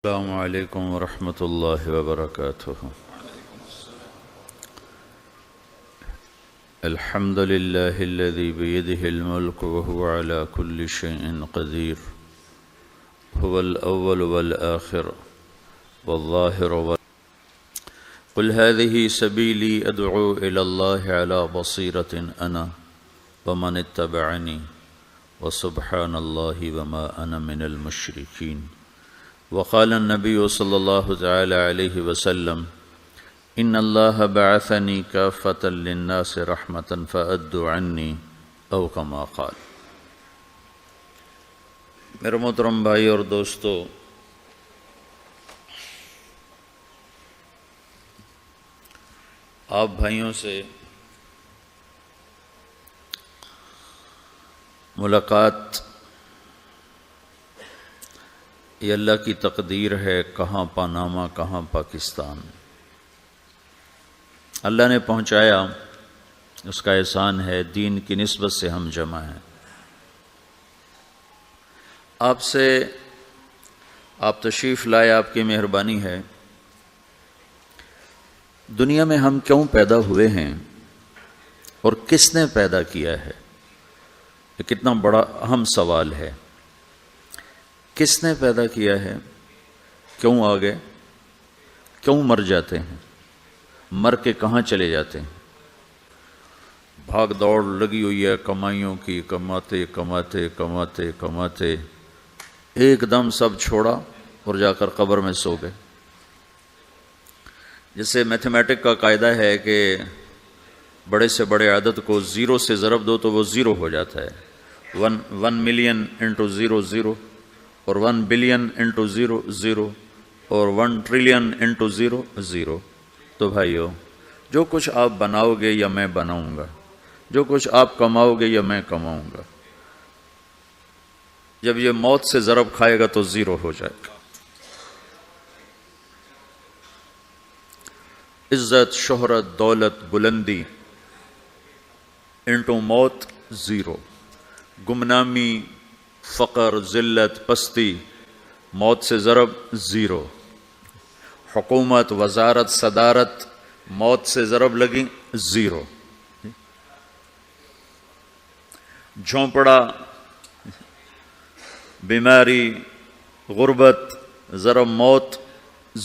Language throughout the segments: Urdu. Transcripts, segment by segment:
السلام علیکم ورحمۃ اللہ وبرکاتہ۔ الحمد للہ الذی بیدہ الملک وهو علی کل شیء قدیر، هو الاول والآخر والظاہر قل هذه سبیلی ادعو الی اللہ علی بصیرۃ انا ومن اتبعنی وسبحان اللہ وما انا من المشرکین۔ وقال النبی صلی اللہ تعالی علیہ وسلم ان اللہ بعثنی کافۃ للناس رحمۃ فأدوا عنی او کما قال۔ میرے محترم بھائی اور دوستو، آپ بھائیوں سے ملاقات یہ اللہ کی تقدیر ہے، کہاں پاناما کہاں پاکستان، اللہ نے پہنچایا، اس کا احسان ہے، دین کی نسبت سے ہم جمع ہیں۔ آپ تشریف لائے، آپ کی مہربانی ہے۔ دنیا میں ہم کیوں پیدا ہوئے ہیں اور کس نے پیدا کیا ہے، یہ کتنا بڑا اہم سوال ہے۔ کس نے پیدا کیا ہے، کیوں آ گئے، کیوں مر جاتے ہیں، مر کے کہاں چلے جاتے ہیں؟ بھاگ دوڑ لگی ہوئی ہے کمائیوں کی، کماتے کماتے کماتے کماتے ایک دم سب چھوڑا اور جا کر قبر میں سو گئے۔ جیسے میتھمیٹک کا قاعدہ ہے کہ بڑے سے بڑے عدد کو زیرو سے ضرب دو تو وہ زیرو ہو جاتا ہے، 1 ملین انٹو زیرو زیرو، اور 1 بلین انٹو زیرو زیرو، اور 1 ٹریلین انٹو زیرو زیرو۔ تو بھائیو، جو کچھ آپ بناؤ گے یا میں بناؤں گا، جو کچھ آپ کماؤ گے یا میں کماؤں گا، جب یہ موت سے ضرب کھائے گا تو زیرو ہو جائے گا۔ عزت، شہرت، دولت، بلندی انٹو موت زیرو، گمنامی، فقر، ذلت، پستی، موت سے ضرب زیرو، حکومت، وزارت، صدارت، موت سے ضرب لگی زیرو، جھونپڑا، بیماری، غربت، ضرب موت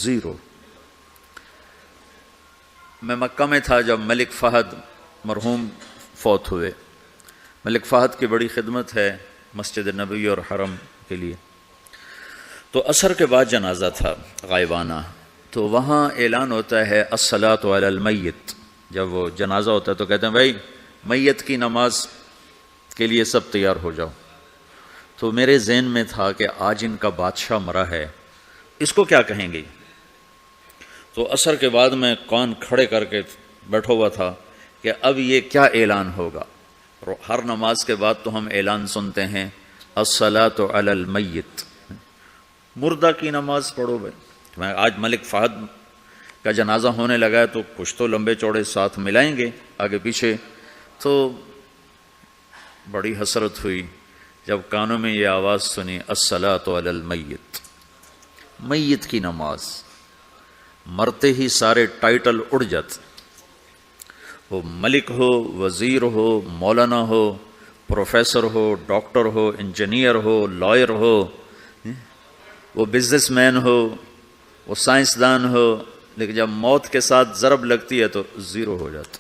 زیرو۔ میں مکہ میں تھا جب ملک فہد مرحوم فوت ہوئے۔ ملک فہد کی بڑی خدمت ہے مسجد نبوی اور حرم کے لیے۔ تو عصر کے بعد جنازہ تھا غائبانہ، تو وہاں اعلان ہوتا ہے الصلاۃ علی المیت۔ جب وہ جنازہ ہوتا ہے تو کہتے ہیں بھائی میت کی نماز کے لیے سب تیار ہو جاؤ۔ تو میرے ذہن میں تھا کہ آج ان کا بادشاہ مرا ہے، اس کو کیا کہیں گے؟ تو عصر کے بعد میں کان کھڑے کر کے بیٹھا ہوا تھا کہ اب یہ کیا اعلان ہوگا۔ ہر نماز کے بعد تو ہم اعلان سنتے ہیں الصلاۃ علی المیت، مردہ کی نماز پڑھو بھائی۔ میں آج ملک فہد کا جنازہ ہونے لگا ہے تو کچھ تو لمبے چوڑے ساتھ ملائیں گے آگے پیچھے۔ تو بڑی حسرت ہوئی جب کانوں میں یہ آواز سنی الصلاۃ علی المیت، میت کی نماز۔ مرتے ہی سارے ٹائٹل اڑ جاتے، وہ ملک ہو، وزیر ہو، مولانا ہو، پروفیسر ہو، ڈاکٹر ہو، انجینئر ہو، لائر ہو، وہ بزنس مین ہو، وہ سائنسدان ہو، لیکن جب موت کے ساتھ ضرب لگتی ہے تو زیرو ہو جاتا،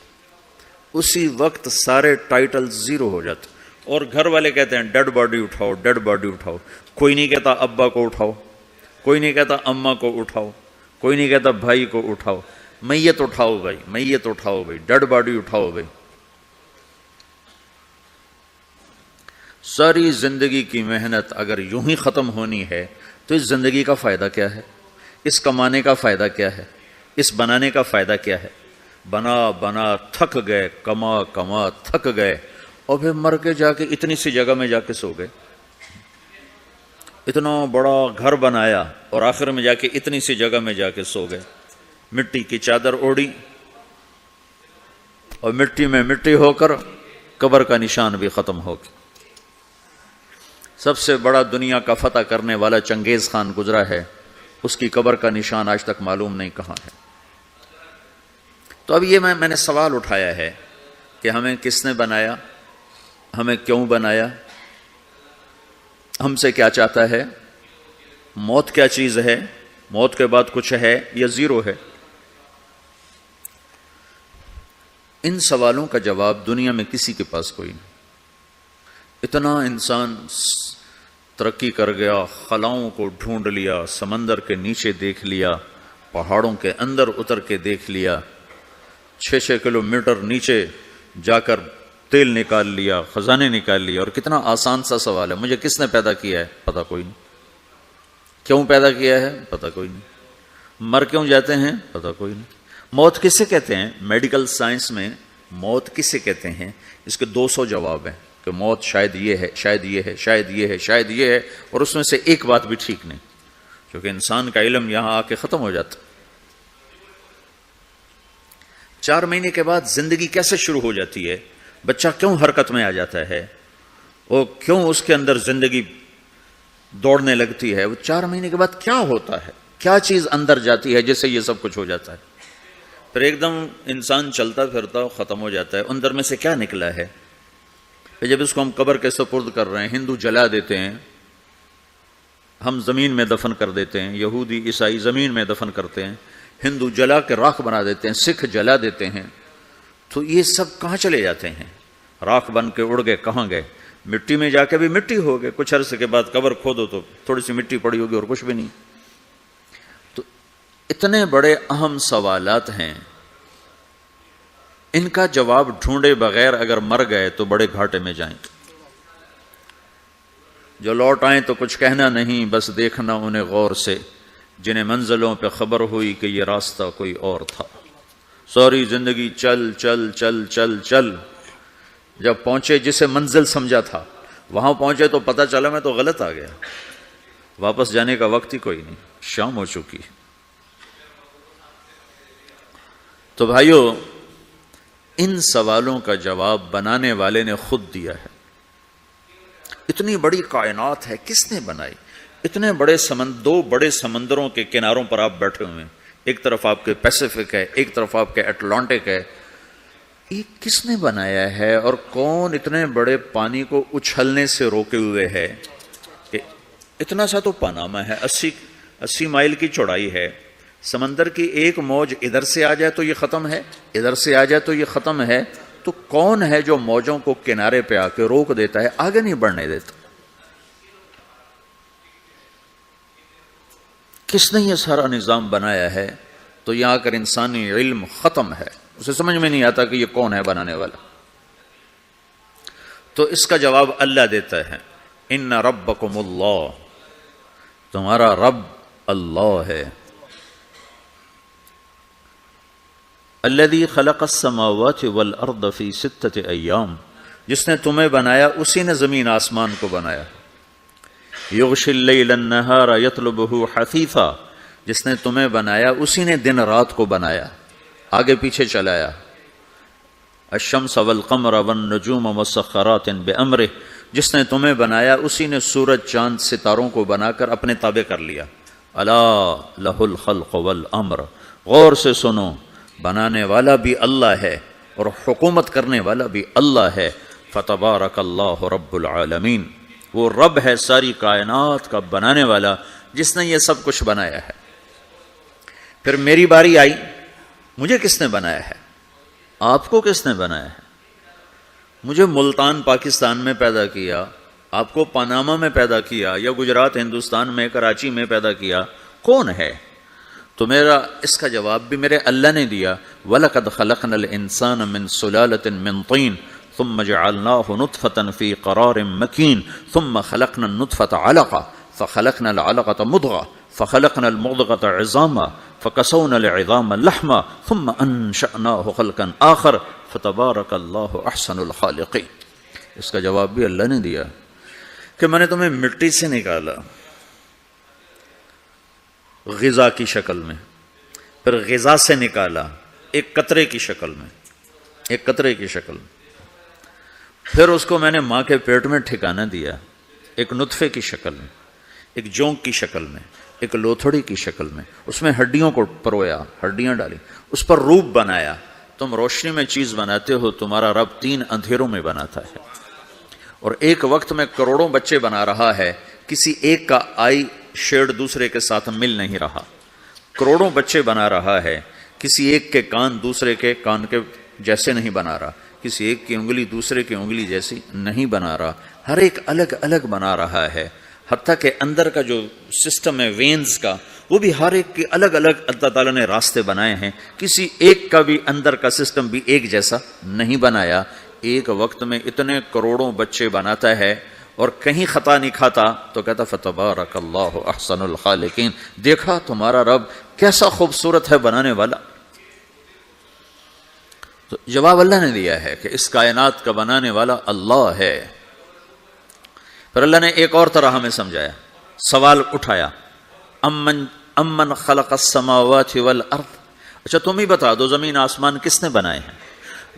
اسی وقت سارے ٹائٹل زیرو ہو جاتے۔ اور گھر والے کہتے ہیں ڈیڈ باڈی اٹھاؤ، ڈیڈ باڈی اٹھاؤ۔ کوئی نہیں کہتا ابا کو اٹھاؤ، کوئی نہیں کہتا اماں کو اٹھاؤ، کوئی نہیں کہتا بھائی کو اٹھاؤ، میت اٹھاؤ بھائی، میت اٹھاؤ بھائی، ڈیڈ باڈی اٹھاؤ بھائی۔ ساری زندگی کی محنت اگر یوں ہی ختم ہونی ہے تو اس زندگی کا فائدہ کیا ہے؟ اس کمانے کا فائدہ کیا ہے؟ اس بنانے کا فائدہ کیا ہے؟ بنا بنا تھک گئے، کما کما تھک گئے، اور پھر مر کے جا کے اتنی سی جگہ میں جا کے سو گئے۔ اتنا بڑا گھر بنایا اور آخر میں جا کے اتنی سی جگہ میں جا کے سو گئے۔ مٹی کی چادر اوڑھی اور مٹی میں مٹی ہو کر قبر کا نشان بھی ختم ہو گیا۔ سب سے بڑا دنیا کا فتح کرنے والا چنگیز خان گزرا ہے، اس کی قبر کا نشان آج تک معلوم نہیں کہاں ہے۔ تو اب یہ میں نے سوال اٹھایا ہے کہ ہمیں کس نے بنایا، ہمیں کیوں بنایا، ہم سے کیا چاہتا ہے، موت کیا چیز ہے، موت کے بعد کچھ ہے یا زیرو ہے؟ ان سوالوں کا جواب دنیا میں کسی کے پاس کوئی نہیں۔ اتنا انسان ترقی کر گیا، خلاؤں کو ڈھونڈ لیا، سمندر کے نیچے دیکھ لیا، پہاڑوں کے اندر اتر کے دیکھ لیا، 6 کلومیٹر نیچے جا کر تیل نکال لیا، خزانے نکال لیا۔ اور کتنا آسان سا سوال ہے، مجھے کس نے پیدا کیا ہے، پتہ کوئی نہیں۔ کیوں پیدا کیا ہے، پتہ کوئی نہیں۔ مر کیوں جاتے ہیں، پتہ کوئی نہیں۔ موت کسے کہتے ہیں؟ میڈیکل سائنس میں موت کسے کہتے ہیں، اس کے 200 جواب ہیں کہ موت شاید یہ ہے، شاید یہ ہے، شاید یہ ہے، شاید یہ ہے، اور اس میں سے ایک بات بھی ٹھیک نہیں، کیونکہ انسان کا علم یہاں آ کے ختم ہو جاتا۔ 4 مہینے کے بعد زندگی کیسے شروع ہو جاتی ہے، بچہ کیوں حرکت میں آ جاتا ہے، وہ کیوں اس کے اندر زندگی دوڑنے لگتی ہے، وہ 4 مہینے کے بعد کیا ہوتا ہے، کیا چیز اندر جاتی ہے جس سے یہ سب کچھ ہو جاتا ہے؟ پھر ایک دم انسان چلتا پھرتا ختم ہو جاتا ہے، اندر میں سے کیا نکلا ہے؟ پھر جب اس کو ہم قبر کے سپرد کر رہے ہیں، ہندو جلا دیتے ہیں، ہم زمین میں دفن کر دیتے ہیں، یہودی عیسائی زمین میں دفن کرتے ہیں، ہندو جلا کے راکھ بنا دیتے ہیں، سکھ جلا دیتے ہیں، تو یہ سب کہاں چلے جاتے ہیں؟ راکھ بن کے اڑ گئے، کہاں گئے؟ مٹی میں جا کے بھی مٹی ہو گئے، کچھ عرصے کے بعد قبر کھودو تو تھوڑی سی مٹی پڑی ہوگی اور کچھ بھی نہیں۔ تو اتنے بڑے اہم سوالات ہیں، ان کا جواب ڈھونڈے بغیر اگر مر گئے تو بڑے گھاٹے میں جائیں گے۔ جو لوٹ آئیں تو کچھ کہنا نہیں، بس دیکھنا انہیں غور سے، جنہیں منزلوں پہ خبر ہوئی کہ یہ راستہ کوئی اور تھا۔ ساری زندگی چل چل چل چل چل، جب پہنچے جسے منزل سمجھا تھا وہاں پہنچے تو پتہ چلا میں تو غلط آ گیا، واپس جانے کا وقت ہی کوئی نہیں، شام ہو چکی۔ تو بھائیو، ان سوالوں کا جواب بنانے والے نے خود دیا ہے۔ اتنی بڑی کائنات ہے، کس نے بنائی؟ اتنے بڑے 2 بڑے سمندروں کے کناروں پر آپ بیٹھے ہوئے ہیں، ایک طرف آپ کے پیسیفک ہے، ایک طرف آپ کے اٹلانٹک ہے، یہ کس نے بنایا ہے؟ اور کون اتنے بڑے پانی کو اچھلنے سے روکے ہوئے ہے کہ اتنا سا تو پاناما ہے، 80 مائل کی چوڑائی ہے، سمندر کی ایک موج ادھر سے آ جائے تو یہ ختم ہے، ادھر سے آ جائے تو یہ ختم ہے، تو کون ہے جو موجوں کو کنارے پہ آ کے روک دیتا ہے، آگے نہیں بڑھنے دیتا؟ کس نے یہ سارا نظام بنایا ہے؟ تو یہاں کر انسانی علم ختم ہے، اسے سمجھ میں نہیں آتا کہ یہ کون ہے بنانے والا۔ تو اس کا جواب اللہ دیتا ہے، ان ربکم اللہ، تمہارا رب اللہ ہے، الذی خلق السماوات والارض فی 6 ایام، جس نے تمہیں بنایا اسی نے زمین آسمان کو بنایا، یغشی اللیل النہار یطلبہ حثیثا، جس نے تمہیں بنایا اسی نے دن رات کو بنایا، آگے پیچھے چلایا، الشمس والقمر والنجوم مسخرات بامرہ، جس نے تمہیں بنایا اسی نے سورج چاند ستاروں کو بنا کر اپنے تابع کر لیا، الا لہ الخلق والامر، غور سے سنو، بنانے والا بھی اللہ ہے اور حکومت کرنے والا بھی اللہ ہے، فتبارک اللہ رب العالمین، وہ رب ہے ساری کائنات کا بنانے والا، جس نے یہ سب کچھ بنایا ہے۔ پھر میری باری آئی، مجھے کس نے بنایا ہے؟ آپ کو کس نے بنایا ہے؟ مجھے ملتان پاکستان میں پیدا کیا، آپ کو پاناما میں پیدا کیا، یا گجرات ہندوستان میں کراچی میں پیدا کیا، کون ہے؟ تو میرا اس کا جواب بھی میرے اللہ نے دیا، وَلَقَدْ خَلَقْنَا الْإِنسَانَ مِنْ سُلَالَةٍ مِنْ طِينٍ ثُمَّ جَعَلْنَاهُ نُطْفَةً فِي قَرَارٍ مَكِينٍ ثُمَّ خَلَقْنَا النُّطْفَةَ عَلَقَةً فَخَلَقْنَا الْعَلَقَةَ مُضْغَةً فَخَلَقْنَا الْمُضْغَةَ عِظَامًا فَكَسَوْنَا الْعِظَامَ لَحْمًا ثُمَّ أَنشَأْنَاهُ خَلْقًا آخَرَ فَتَبَارَكَ اللَّهُ أَحْسَنُ الْخَالِقِينَ۔ اس کا جواب بھی اللہ نے دیا کہ میں نے تمہیں مٹی سے نکالا غذا کی شکل میں، پھر غذا سے نکالا ایک قطرے کی شکل میں، ایک قطرے کی شکل میں، پھر اس کو میں نے ماں کے پیٹ میں ٹھکانہ دیا ایک نطفے کی شکل میں، ایک جونک کی شکل میں، ایک لوتھڑی کی شکل میں، اس میں ہڈیوں کو پرویا، ہڈیاں ڈالی، اس پر روپ بنایا۔ تم روشنی میں چیز بناتے ہو، تمہارا رب 3 اندھیروں میں بناتا ہے، اور ایک وقت میں کروڑوں بچے بنا رہا ہے، کسی ایک کا آئی شیڈ دوسرے کے ساتھ مل نہیں رہا، کروڑوں بچے بنا رہا ہے، کسی ایک کے کان دوسرے کے کان کے جیسے نہیں بنا رہا، کسی ایک کی انگلی دوسرے کی انگلی جیسی نہیں بنا رہا، ہر ایک الگ الگ بنا رہا ہے، حتیٰ کہ اندر کا جو سسٹم ہے وینز کا، وہ بھی ہر ایک کے الگ الگ اللہ تعالیٰ نے راستے بنائے ہیں، کسی ایک کا بھی اندر کا سسٹم بھی ایک جیسا نہیں بنایا۔ ایک وقت میں اتنے کروڑوں بچے بناتا ہے اور کہیں خطا نہیں کھاتا، تو کہتا فتبارک اللہ احسن الخالقین، دیکھا تمہارا رب کیسا خوبصورت ہے بنانے والا۔ تو جواب اللہ نے دیا ہے کہ اس کائنات کا بنانے والا اللہ ہے۔ پھر اللہ نے ایک اور طرح ہمیں سمجھایا، سوال اٹھایا، امن خلق السماوات والارض، اچھا تم ہی بتا دو زمین آسمان کس نے بنائے ہیں؟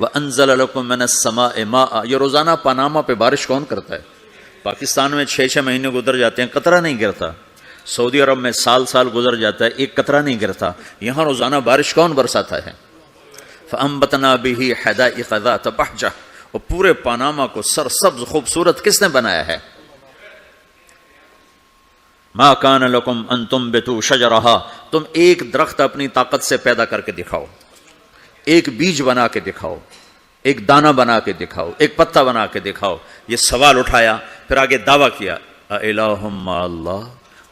وَأَنزَلَ لَكُم مِّنَ السَّمَاءِ مَاءً، یہ روزانہ پاناما پہ بارش کون کرتا ہے؟ پاکستان میں 6 مہینے گزر جاتے ہیں، قطرہ نہیں گرتا۔ سعودی عرب میں سال گزر جاتا ہے، ایک قطرہ نہیں گرتا۔ یہاں روزانہ بارش کون برساتا ہے؟ فَأَنبَتْنَا بِهِ حَدَائِقَ ذَاتَ بَهْجَةٍ، اور پورے پاناما کو سرسبز خوبصورت کس نے بنایا ہے؟ مَا كَانَ لَكُمْ أَن تُنبِتُوا شَجَرَهَا، تم ایک درخت اپنی طاقت سے پیدا کر کے دکھاؤ، ایک بیج بنا کے دکھاؤ، ایک دانہ بنا کے دکھاؤ، ایک پتا بنا کے دکھاؤ۔ یہ سوال اٹھایا، پھر آگے دعویٰ کیا، اِلَٰهٌ مَّعَ اللَّهِ،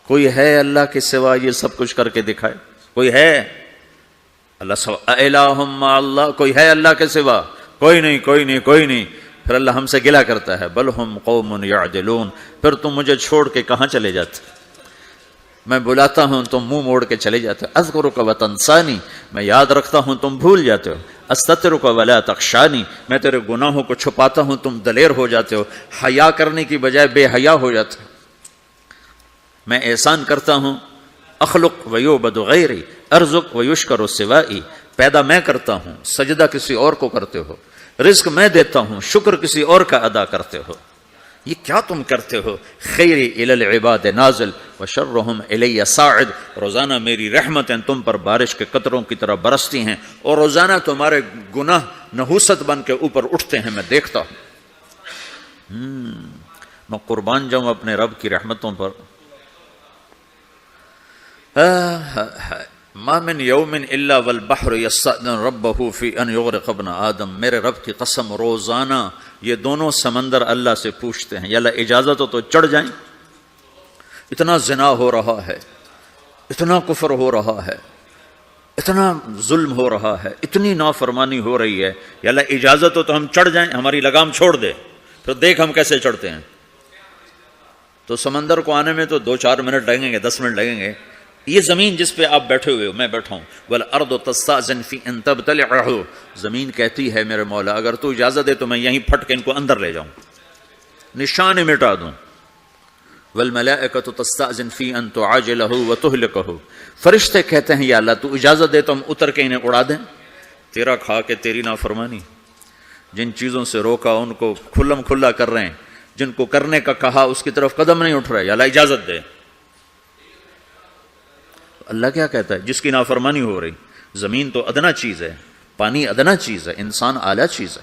کوئی ہے اللہ کے سوا یہ سب کچھ کر کے دکھائے؟ کوئی ہے؟ اللہ سوا اِلَٰهٌ مَّعَ اللَّهِ، کوئی ہے اللہ کے سوا؟ کوئی نہیں، کوئی نہیں، کوئی نہیں۔ پھر اللہ ہم سے گلہ کرتا ہے، بل ہم قوم یعدلون، پھر تم مجھے چھوڑ کے کہاں چلے جاتے؟ میں بلاتا ہوں تم منہ موڑ کے چلے جاتے ہو۔ اذکرک وتنسانی، میں یاد رکھتا ہوں تم بھول جاتے ہو۔ استترک ولا تخشانی، میں تیرے گناہوں کو چھپاتا ہوں تم دلیر ہو جاتے ہو، حیا کرنے کی بجائے بے حیا ہو جاتے ہو۔ میں احسان کرتا ہوں، اخلق ویعبد غیری، ارزق ویشکر سوائی، پیدا میں کرتا ہوں، سجدہ کسی اور کو کرتے ہو، رزق میں دیتا ہوں، شکر کسی اور کا ادا کرتے ہو۔ یہ کیا تم کرتے ہو؟ خیری الی العباد نازل وشرہم الی صاعد، روزانہ میری رحمتیں تم پر بارش کے قطروں کی طرح برستی ہیں، اور روزانہ تمہارے گناہ نحوست بن کے اوپر اٹھتے ہیں، میں دیکھتا ہوں۔ میں قربان جاؤں اپنے رب کی رحمتوں پر۔ ما من یوم الا والبحر یستأذن ربہ فی ان یغرق ابن آدم، میرے رب کی قسم روزانہ یہ دونوں سمندر اللہ سے پوچھتے ہیں، یا اللہ اجازت ہو تو چڑھ جائیں، اتنا زنا ہو رہا ہے، اتنا کفر ہو رہا ہے، اتنا ظلم ہو رہا ہے، اتنی نافرمانی ہو رہی ہے، یا اللہ اجازت ہو تو ہم چڑھ جائیں، ہماری لگام چھوڑ دے، پھر دیکھ ہم کیسے چڑھتے ہیں۔ تو سمندر کو آنے میں تو 2-4 منٹ لگیں گے، 10 منٹ لگیں گے۔ یہ زمین جس پہ آپ بیٹھے ہوئے ہو، میں بیٹھا ہوں، وَالْأَرْضُ تَسْتَأْذِنُ فِي أَن تَبْتَلِعَهُ، زمین کہتی ہے میرے مولا اگر تو اجازت دے تو میں یہیں پھٹ کے ان کو اندر لے جاؤں، نشان مٹا دوں۔ وَالْمَلَائِكَةُ تَسْتَأْذِنُ فِي أَن تُعَاجِلَهُ وَتُهْلِكَهُ، فرشتے کہتے ہیں یا اللہ تو اجازت دے تو ہم اتر کے انہیں اڑا دیں، تیرا کھا کے تیری نافرمانی، جن چیزوں سے روکا ان کو کھلم کھلا کر رہے ہیں، جن کو کرنے کا کہا اس کی طرف قدم نہیں اٹھ رہے، یا اللہ اجازت دے۔ اللہ کیا کہتا ہے؟ جس کی نافرمانی ہو رہی، زمین تو ادنا چیز ہے، پانی ادنا چیز ہے، انسان اعلیٰ چیز ہے،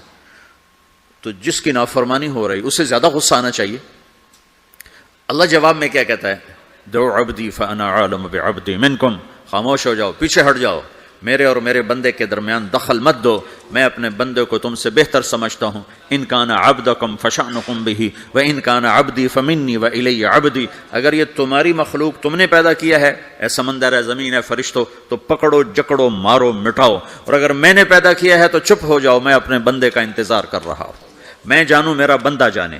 تو جس کی نافرمانی ہو رہی اسے زیادہ غصہ آنا چاہیے۔ اللہ جواب میں کیا کہتا ہے؟ دعو عبدی فانا عالم بعبدی منکم، خاموش ہو جاؤ، پیچھے ہٹ جاؤ، میرے اور میرے بندے کے درمیان دخل مت دو، میں اپنے بندے کو تم سے بہتر سمجھتا ہوں۔ ان کان عبدکم فشأنکم بہ وان کان عبدی فمنی والی عبدی، اگر یہ تمہاری مخلوق تم نے پیدا کیا ہے، اے سمندر ہے، زمین ہے، فرشتوں، تو پکڑو جکڑو مارو مٹاؤ، اور اگر میں نے پیدا کیا ہے تو چپ ہو جاؤ، میں اپنے بندے کا انتظار کر رہا ہوں، میں جانوں میرا بندہ جانے۔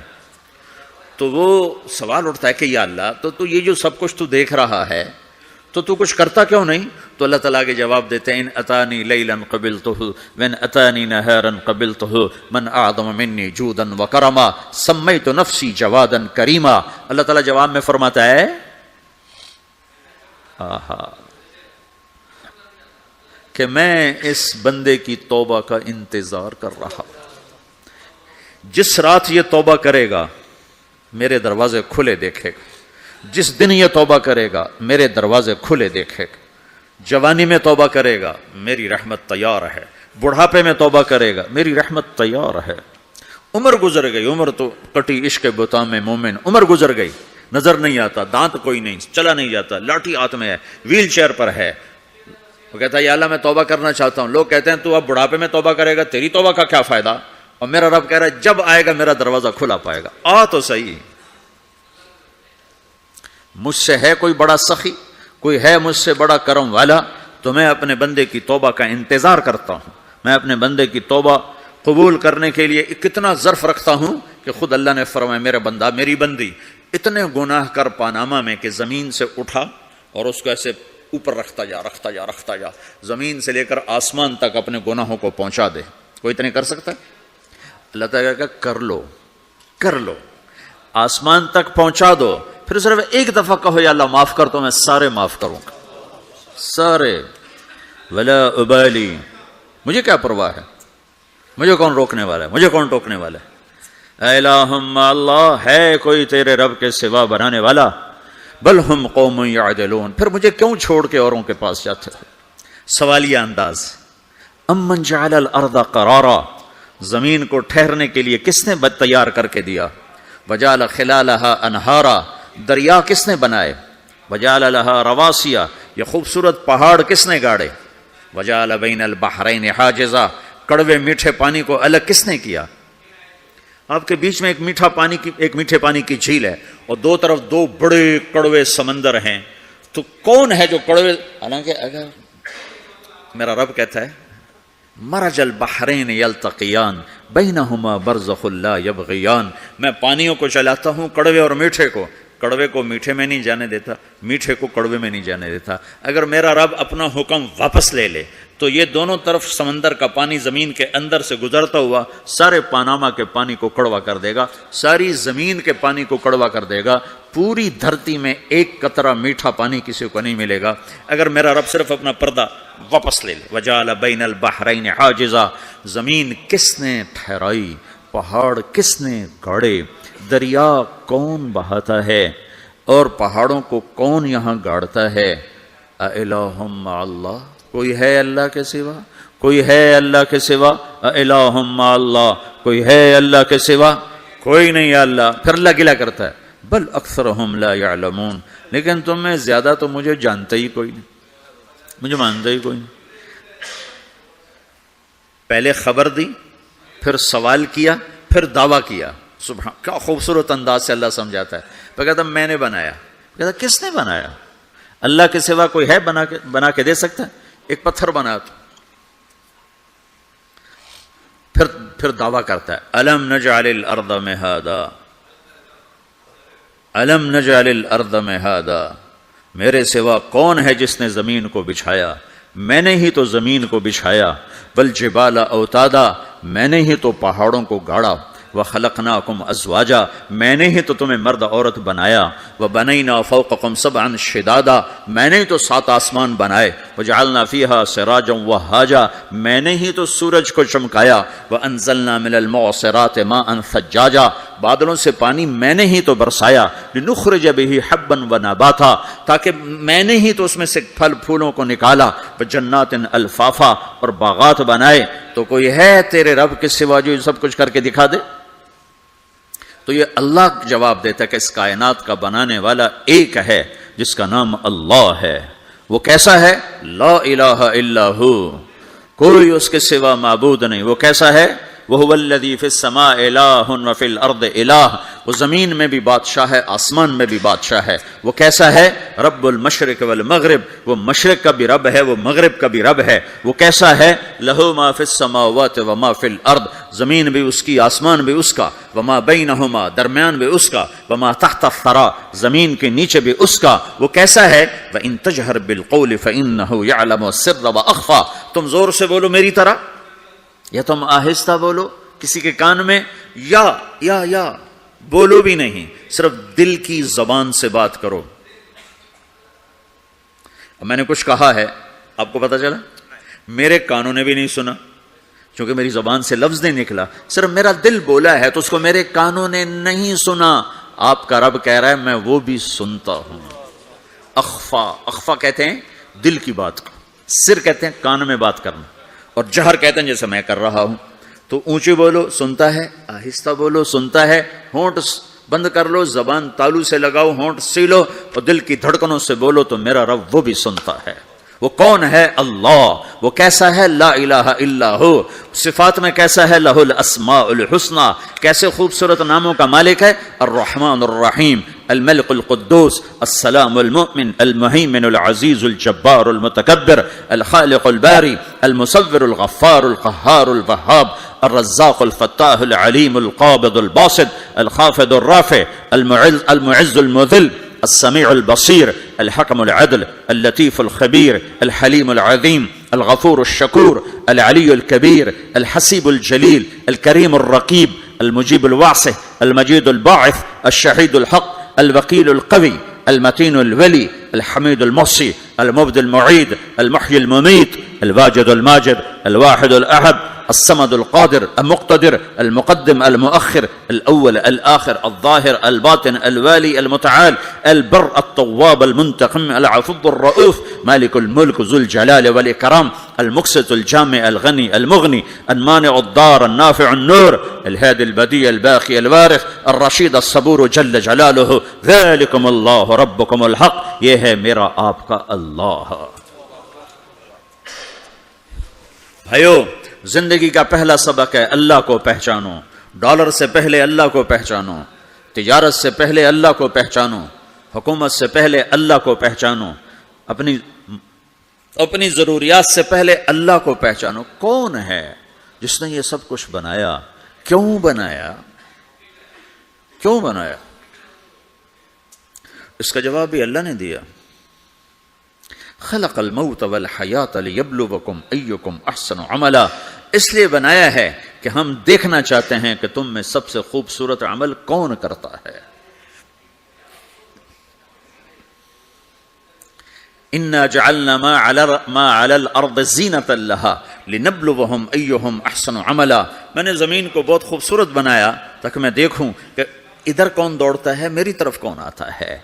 تو وہ سوال اٹھتا ہے کہ یا اللہ تو یہ جو سب کچھ تو دیکھ رہا ہے تو کچھ کرتا کیوں نہیں؟ تو اللہ تعالیٰ کے جواب دیتے ہیں، ان اتانی لیلا قبلتہ وان اتانی نہارا قبلتہ من اعظم منی جودا وکرما سمیت نفسی جوادا کریما۔ اللہ تعالیٰ جواب میں فرماتا ہے کہ میں اس بندے کی توبہ کا انتظار کر رہا ہوں، جس رات یہ توبہ کرے گا میرے دروازے کھلے دیکھے گا، جس دن یہ توبہ کرے گا میرے دروازے کھلے دیکھے گا، جوانی میں توبہ کرے گا میری رحمت تیار ہے، بڑھاپے میں توبہ کرے گا میری رحمت تیار ہے۔ عمر گزر گئی، عمر تو کٹی عشق بتا میں مومن، عمر گزر گئی، نظر نہیں آتا، دانت کوئی نہیں، چلا نہیں جاتا، لاٹھی ہاتھ میں ہے، ویل چیئر پر ہے، وہ کہتا ہے یا اللہ میں توبہ کرنا چاہتا ہوں۔ لوگ کہتے ہیں تو اب بڑھاپے میں توبہ کرے گا، تیری توبہ کا کیا فائدہ؟ اور میرا رب کہہ رہا ہے جب آئے گا میرا دروازہ کھلا پائے گا، آ تو صحیح۔ مجھ سے ہے کوئی بڑا سخی، کوئی ہے مجھ سے بڑا کرم والا، تو میں اپنے بندے کی توبہ کا انتظار کرتا ہوں، میں اپنے بندے کی توبہ قبول کرنے کے لیے کتنا ظرف رکھتا ہوں کہ خود اللہ نے فرمایا میرا بندہ میری بندی اتنے گناہ کر پاناما میں کہ زمین سے اٹھا اور اس کو ایسے اوپر رکھتا جا زمین سے لے کر آسمان تک اپنے گناہوں کو پہنچا دے، کوئی اتنے کر سکتا ہے؟ اللہ تعالیٰ کہ کر لو، آسمان تک پہنچا دو، پھر صرف ایک دفعہ کہو یا اللہ معاف کر تو میں سارے معاف کروں گا، سارے، ولا ابالی، مجھے کیا پرواہ ہے، مجھے کون روکنے والا ہے، مجھے کون ٹوکنے والا ہے؟ اے اللہم اللہ، ہے کوئی تیرے رب کے سوا بنانے والا؟ بل ہم قوم یعدلون، پھر مجھے کیوں چھوڑ کے اوروں کے پاس جاتے ہو؟ سوالیہ انداز۔ امن جعل الارض قرارا، زمین کو ٹھہرنے کے لیے کس نے تیار کر کے دیا؟ وجعل خلالہا انہارا، دریا کس نے بنائے؟ وجعل لہا رواسیا، یہ خوبصورت پہاڑ کس نے گاڑے؟ وجعل بین البحرین حاجزا، کڑوے میٹھے پانی کو الگ کس نے کیا؟ آپ کے بیچ میں ایک میٹھے پانی کی جھیل ہے اور دو طرف دو بڑے کڑوے سمندر ہیں، تو کون ہے جو کڑوے؟ حالانکہ اگر میرا رب کہتا ہے مرج البحرین یلتقیان بینہما برزخ لا یبغیان، میں پانیوں کو چلاتا ہوں، کڑوے اور میٹھے کو، کڑوے کو میٹھے میں نہیں جانے دیتا، میٹھے کو کڑوے میں نہیں جانے دیتا۔ اگر میرا رب اپنا حکم واپس لے لے تو یہ دونوں طرف سمندر کا پانی زمین کے اندر سے گزرتا ہوا سارے پاناما کے پانی کو کڑوا کر دے گا، ساری زمین کے پانی کو کڑوا کر دے گا، پوری دھرتی میں ایک قطرہ میٹھا پانی کسی کو نہیں ملے گا اگر میرا رب صرف اپنا پردہ واپس لے لے۔ وجعل بین البحرین حاجزا، زمین کس نے ٹھہرائی، پہاڑ کس نے گاڑے، دریا کون بہاتا ہے اور پہاڑوں کو کون یہاں گاڑتا ہے؟ اِلٰہٌ مع اللہ، کوئی ہے اللہ کے سوا؟ کوئی ہے اللہ کے سوا؟ اِلٰہٌ مع اللہ، کوئی ہے اللہ کے سوا؟ کوئی نہیں ہے اللہ۔ پھر اللہ گلہ کرتا ہے بل اکثرہم لا یعلمون، لیکن تم میں زیادہ تو مجھے جانتے ہی کوئی نہیں، مجھے مانتا ہی کوئی نہیں۔ پہلے خبر دی، پھر سوال کیا، پھر دعویٰ کیا۔ سبحان، کیا خوبصورت انداز سے اللہ سمجھاتا ہے۔ پھر کہتا میں نے بنایا، کہتا کس نے بنایا؟ اللہ کے سوا کوئی ہے بنا کے دے سکتا ہے؟ ایک پتھر بنا تو پھر دعویٰ کرتا ہے الم نجعل الارض مہادا، الم نجعل الارض مہادا، میرے سوا کون ہے جس نے زمین کو بچھایا؟ میں نے ہی تو زمین کو بچھایا۔ والجبال اوتادا، میں نے ہی تو پہاڑوں کو گاڑا۔ وخلقناکم ازواجا، میں نے ہی تو تمہیں مرد عورت بنایا۔ وبنینا فوقکم سبعا شدادا، میں نے ہی تو 7 آسمان بنائے۔ وجعلنا فیہا سراجا وہاجا، میں نے ہی تو سورج کو چمکایا۔ وانزلنا من المعصرات ماء ثجاجا، بادلوں سے پانی میں نے ہی تو برسایا۔ لنخرج بہ حبا ونباتا، تاکہ میں نے ہی تو اس میں سے پھل پھولوں کو نکالا۔ وجنات الفافا، اور باغات بنائے۔ تو کوئی ہے تیرے رب کے سوا جو سب کچھ کر کے دکھا دے؟ تو یہ اللہ جواب دیتا ہے کہ اس کائنات کا بنانے والا ایک ہے جس کا نام اللہ ہے۔ وہ کیسا ہے؟ لا الہ الا ہو، کوئی اس کے سوا معبود نہیں۔ وہ کیسا ہے؟ وَهُوَ الَّذِي فِي السَّمَاءِ إِلَٰهٌ وَفِي الْأَرْضِ إِلَٰهٌ، وہ زمین میں بھی بادشاہ ہے، آسمان میں بھی بادشاہ ہے۔ وہ کیسا ہے؟ رب المشرق والمغرب، وہ مشرق کا بھی رب ہے، وہ مغرب کا بھی رب ہے۔ وہ کیسا ہے؟ لَهُ مَا فِي السَّمَاوَاتِ وَمَا فِي الْأَرْضِ، زمین بھی اس کی، آسمان بھی اس کا۔ وَمَا بَيْنَهُمَا، درمیان بھی اس کا۔ وَمَا تَحْتَ الثَّرَىٰ، زمین کے نیچے بھی اس کا۔ وہ کیسا ہے؟ وَإِن تَجْهَرْ بِالْقَوْلِ فَإِنَّهُ يَعْلَمُ السِّرَّ وَأَخْفَىٰ، تم زور سے بولو میری طرح یا تم آہستہ بولو کسی کے کان میں، یا بولو بھی نہیں، صرف دل کی زبان سے بات کرو۔ میں نے کچھ کہا ہے، آپ کو پتا چلا؟ میرے کانوں نے بھی نہیں سنا کیونکہ میری زبان سے لفظ نہیں نکلا، صرف میرا دل بولا ہے تو اس کو میرے کانوں نے نہیں سنا۔ آپ کا رب کہہ رہا ہے میں وہ بھی سنتا ہوں. اخفا کہتے ہیں دل کی بات کو، سر کہتے ہیں کان میں بات کرنا، اور جہر کہتے ہیں جیسے میں کر رہا ہوں. تو اونچی بولو سنتا ہے، آہستہ بولو سنتا ہے، ہونٹ بند کر لو، زبان تالو سے لگاؤ، ہونٹ سیلو اور دل کی دھڑکنوں سے بولو تو میرا رب وہ بھی سنتا ہے. وہ کون ہے؟ اللہ. وہ کیسا ہے؟ لا الہ الا ہو. صفات میں کیسا ہے؟ لہ الاسماء الحسنی. کیسے خوبصورت ناموں کا مالک ہے؟ الرحمن الرحیم، الملک القدوس، السلام المؤمن، المہیمن العزیز الجبار المتکبر، الخالق الباری، المصور الغفار القہار الوہاب، الرزاق الفتاح العلیم القابض الباسط، الخافض الرافع، المعز المذل، السميع البصير، الحكم العدل، اللطيف الخبير، الحليم العظيم، الغفور الشكور، العلي الكبير، الحسيب الجليل، الكريم الرقيب، المجيب الواسع، المجيد الباعث، الشهيد الحق، الوكيل القوي، المتين الولي، الحميد المحصي، المبدي المعيد، المحيي المميت، الواجد الماجد، الواحد الأحد، الصمد القادر المقتدر، المقدم المؤخر، الأول الآخر، الظاهر الباطن، الوالي المتعال، البر التواب المنتقم، العفو الرؤوف، مالك الملك ذو الجلال والإكرام، المقسط الجامع الغني المغني، المانع الضار النافع النور، الهادي البديع الباقي الوارث، الرشيد الصبور جل جلاله. ذلكم الله ربكم الحق. یہ ہے میرا آپ کا اللہ. بھائیو، زندگی کا پہلا سبق ہے اللہ کو پہچانو. ڈالر سے پہلے اللہ کو پہچانو، تجارت سے پہلے اللہ کو پہچانو، حکومت سے پہلے اللہ کو پہچانو، اپنی ضروریات سے پہلے اللہ کو پہچانو. کون ہے جس نے یہ سب کچھ بنایا؟ کیوں بنایا؟ کیوں بنایا؟ اس کا جواب بھی اللہ نے دیا. خلق الموت والحیات لیبلوکم ایکم احسن عملا. اس لیے بنایا ہے کہ ہم دیکھنا چاہتے ہیں کہ تم میں سب سے خوبصورت عمل کون کرتا ہے. انا جعلنا ما علی الارض زینۃ لها لنبلوہم ایہم احسن عملا. میں نے زمین کو بہت خوبصورت بنایا تاکہ میں دیکھوں کہ ادھر کون دوڑتا ہے، میری طرف کون آتا ہے،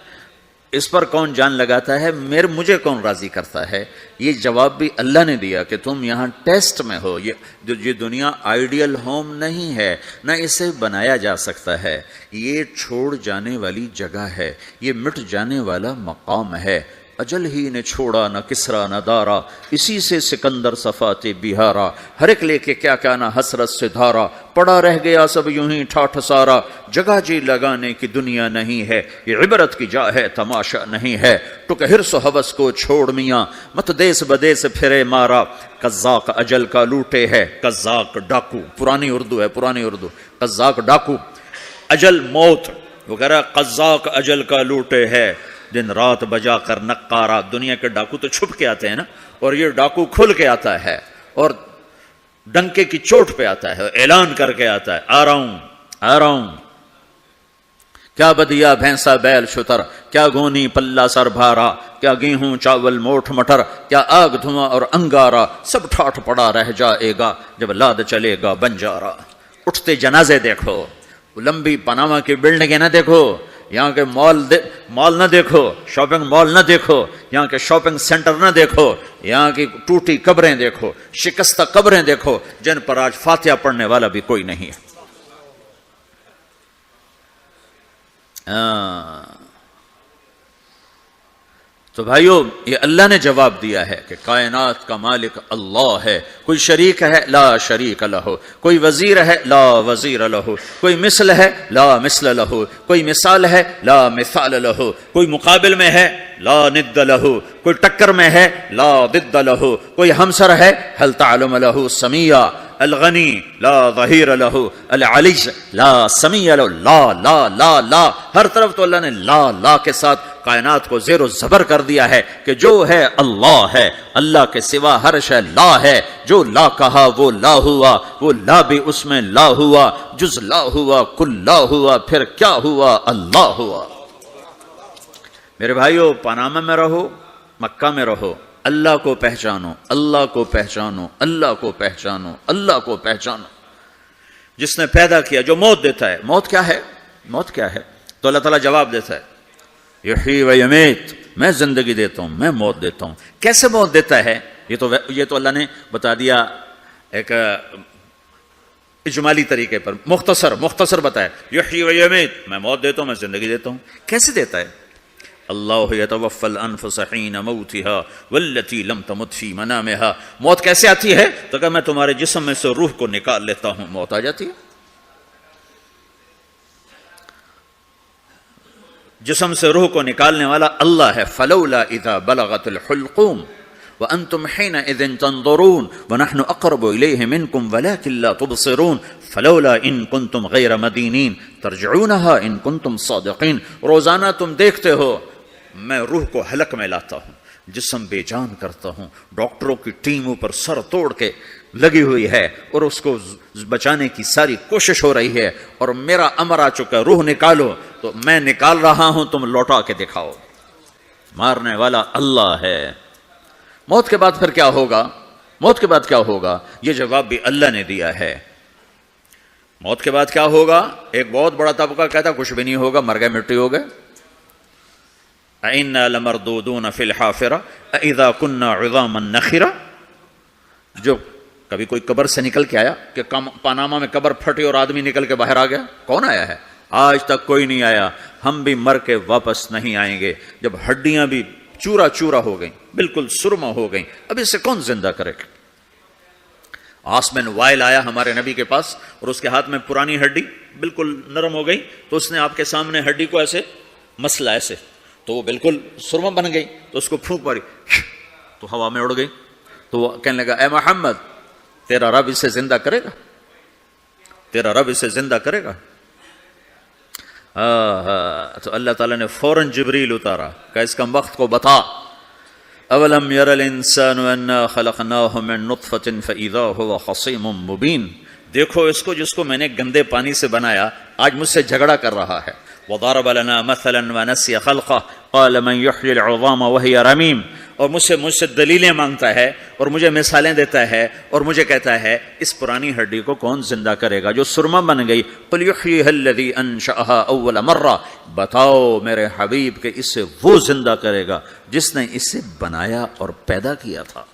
اس پر کون جان لگاتا ہے، مجھے کون راضی کرتا ہے. یہ جواب بھی اللہ نے دیا کہ تم یہاں ٹیسٹ میں ہو. یہ دنیا آئیڈیل ہوم نہیں ہے، نہ اسے بنایا جا سکتا ہے. یہ چھوڑ جانے والی جگہ ہے، یہ مٹ جانے والا مقام ہے. اجل ہی نے چھوڑا نہ کسرا نہ دارا، اسی سے سکندر صفات بہارا. ہر ایک لے کے کیا کیا نہ حسرت سے دھارا، پڑا رہ گیا سب یوں ہی ٹھاٹھ سارا. جگہ جی لگانے کی دنیا نہیں ہے، یہ عبرت کی جا ہے تماشا نہیں ہے. ٹک حرص و حوث کو چھوڑ میاں، مت دیس بدیس پھرے مارا. قزاق اجل کا لوٹے ہے، قزاق ڈاکو، پرانی اردو ہے، پرانی اردو. قزاق ڈاکو، اجل موت وغیرہ. قزاق اجل کا لوٹے ہے، دن رات بجا کر نقارا. دنیا کے ڈاکو تو چھپ کے آتے ہیں نا، اور یہ ڈاکو کھل کے آتا ہے اور ڈنکے کی چوٹ پہ آتا ہے، اعلان کر کے آتا ہے آ رہا ہوں آ رہا ہوں. کیا بدیا بھینسا بیل شتر، کیا گونی پلہ سر بھارا، کیا گیہوں چاول موٹھ مٹر، کیا آگ دھواں اور انگارا. سب ٹھاٹھ پڑا رہ جائے گا جب لاد چلے گا بنجارا. اٹھتے جنازے دیکھو، لمبی پاناما کی بلڈنگیں نہ دیکھو، یہاں کے مال نہ دیکھو، شاپنگ مال نہ دیکھو، یہاں کے شاپنگ سینٹر نہ دیکھو، یہاں کی ٹوٹی قبریں دیکھو، شکستہ قبریں دیکھو جن پر آج فاتحہ پڑھنے والا بھی کوئی نہیں ہے. تو بھائیو، یہ اللہ نے جواب دیا ہے کہ کائنات کا مالک اللہ ہے. کوئی شریک ہے؟ لا شریک لہ. کوئی وزیر ہے؟ لا وزیر لہ. کوئی مثل ہے؟ لا مثل لہ. کوئی مثال ہے؟ لا مثال لہ. کوئی مقابل میں ہے؟ لا ند لہ. کوئی ٹکر میں ہے؟ لا ضد لہ. کوئی ہمسر ہے؟ هل تعلم لہ سمیہ. الغنی لا ظہیر لہ، العلی لا سمیع لہ. لا لا لا لا، ہر طرف تو اللہ نے لا لا کے ساتھ کائنات کو زیر و زبر کر دیا ہے کہ جو ہے اللہ ہے، اللہ کے سوا ہر شے لا ہے. جو لا کہا وہ لا ہوا، وہ لا بھی اس میں لا ہوا. جز لا ہوا کل لا ہوا، پھر کیا ہوا؟ اللہ ہوا. میرے بھائیو، پاناما میں رہو، مکہ میں رہو، اللہ کو پہچانو، اللہ کو پہچانو، اللہ کو پہچانو، اللہ کو پہچانو. جس نے پیدا کیا، جو موت دیتا ہے. موت کیا ہے؟ موت کیا ہے؟ تو اللہ تعالیٰ جواب دیتا ہے یحیی و یمیت، میں زندگی دیتا ہوں، میں موت دیتا ہوں۔ کیسے موت دیتا ہے؟ یہ تو اللہ نے بتا دیا ایک اجمالی طریقے پر، مختصر بتایا یحیی و یمیت، میں موت دیتا ہوں، میں زندگی دیتا ہوں۔ کیسے دیتا ہے؟ اللہ یتوفی الانفس حین موتها والتی لم تمت فی منامها۔ موت کیسے آتی ہے؟ تو کہ میں تمہارے جسم میں سے روح کو نکال لیتا ہوں، موت آ جاتی ہے۔ جسم سے روح کو نکالنے والا اللہ ہے۔ فلولا اذا بلغت الحلقوم وانتم حينئذ تنظرون ونحن اقرب اليه منكم ولكن لا تبصرون فلولا ان كنتم غير مدينين ترجعونها ان كنتم صادقين۔ روزانہ تم دیکھتے ہو میں روح کو حلق میں لاتا ہوں، جسم بے جان کرتا ہوں، ڈاکٹروں کی ٹیم اوپر سر توڑ کے لگی ہوئی ہے اور اس کو بچانے کی ساری کوشش ہو رہی ہے، اور میرا امر آ چکا، روح نکالو، تو میں نکال رہا ہوں، تم لوٹا کے دکھاؤ۔ مارنے والا اللہ ہے۔ موت کے بعد پھر کیا ہوگا؟ موت کے بعد کیا ہوگا؟ یہ جواب بھی اللہ نے دیا ہے۔ موت کے بعد کیا ہوگا؟ ایک بہت بڑا طبقہ کہتا کچھ بھی نہیں ہوگا، مر گئے، مٹی ہو گئے۔ اِنَّا لَمَرْدُودُونَ فِي الْحَافِرَةِ أَإِذَا كُنَّا عِظَامًا نَخِرَةً۔ جو کبھی کوئی قبر سے نکل کے آیا کہ پاناما میں قبر پھٹی اور آدمی نکل کے باہر آ گیا؟ کون آیا ہے؟ آج تک کوئی نہیں آیا۔ ہم بھی مر کے واپس نہیں آئیں گے۔ جب ہڈیاں بھی چورا چورا ہو گئیں، بالکل سرما ہو گئیں، اب اسے کون زندہ کرے گا؟ عاص بن وائل آیا ہمارے نبی کے پاس اور اس کے ہاتھ میں پرانی ہڈی بالکل نرم ہو گئی، تو اس نے آپ کے سامنے ہڈی کو ایسے مسلا، ایسے، تو وہ بالکل سرما بن گئی، تو اس کو پھونک ماری تو ہوا میں اڑ گئی۔ تو وہ کہنے لگا اے محمد، تیرا رب اسے زندہ کرے گا؟ تیرا رب اسے زندہ کرے گا؟ تو اللہ تعالیٰ نے فوراً جبریل اتارا کہ اس کا وقت کو بتا۔ اولم یر الانسان انا خلقناہ من نطفۃ فاذا هو خصیم مبین۔ دیکھو اس کو جس کو میں نے گندے پانی سے بنایا، آج مجھ سے جھگڑا کر رہا ہے۔ وضرب لنا مثلا ونسی خلقہ قال من یحیی العظام وہی رمیم۔ اور مجھ سے دلیلیں مانگتا ہے اور مجھے مثالیں دیتا ہے اور مجھے کہتا ہے اس پرانی ہڈی کو کون زندہ کرے گا جو سرما بن گئی؟ قل یحییھا الذی انشأھا اول مرہ۔ بتاؤ میرے حبیب کہ اسے وہ زندہ کرے گا جس نے اسے بنایا اور پیدا کیا تھا۔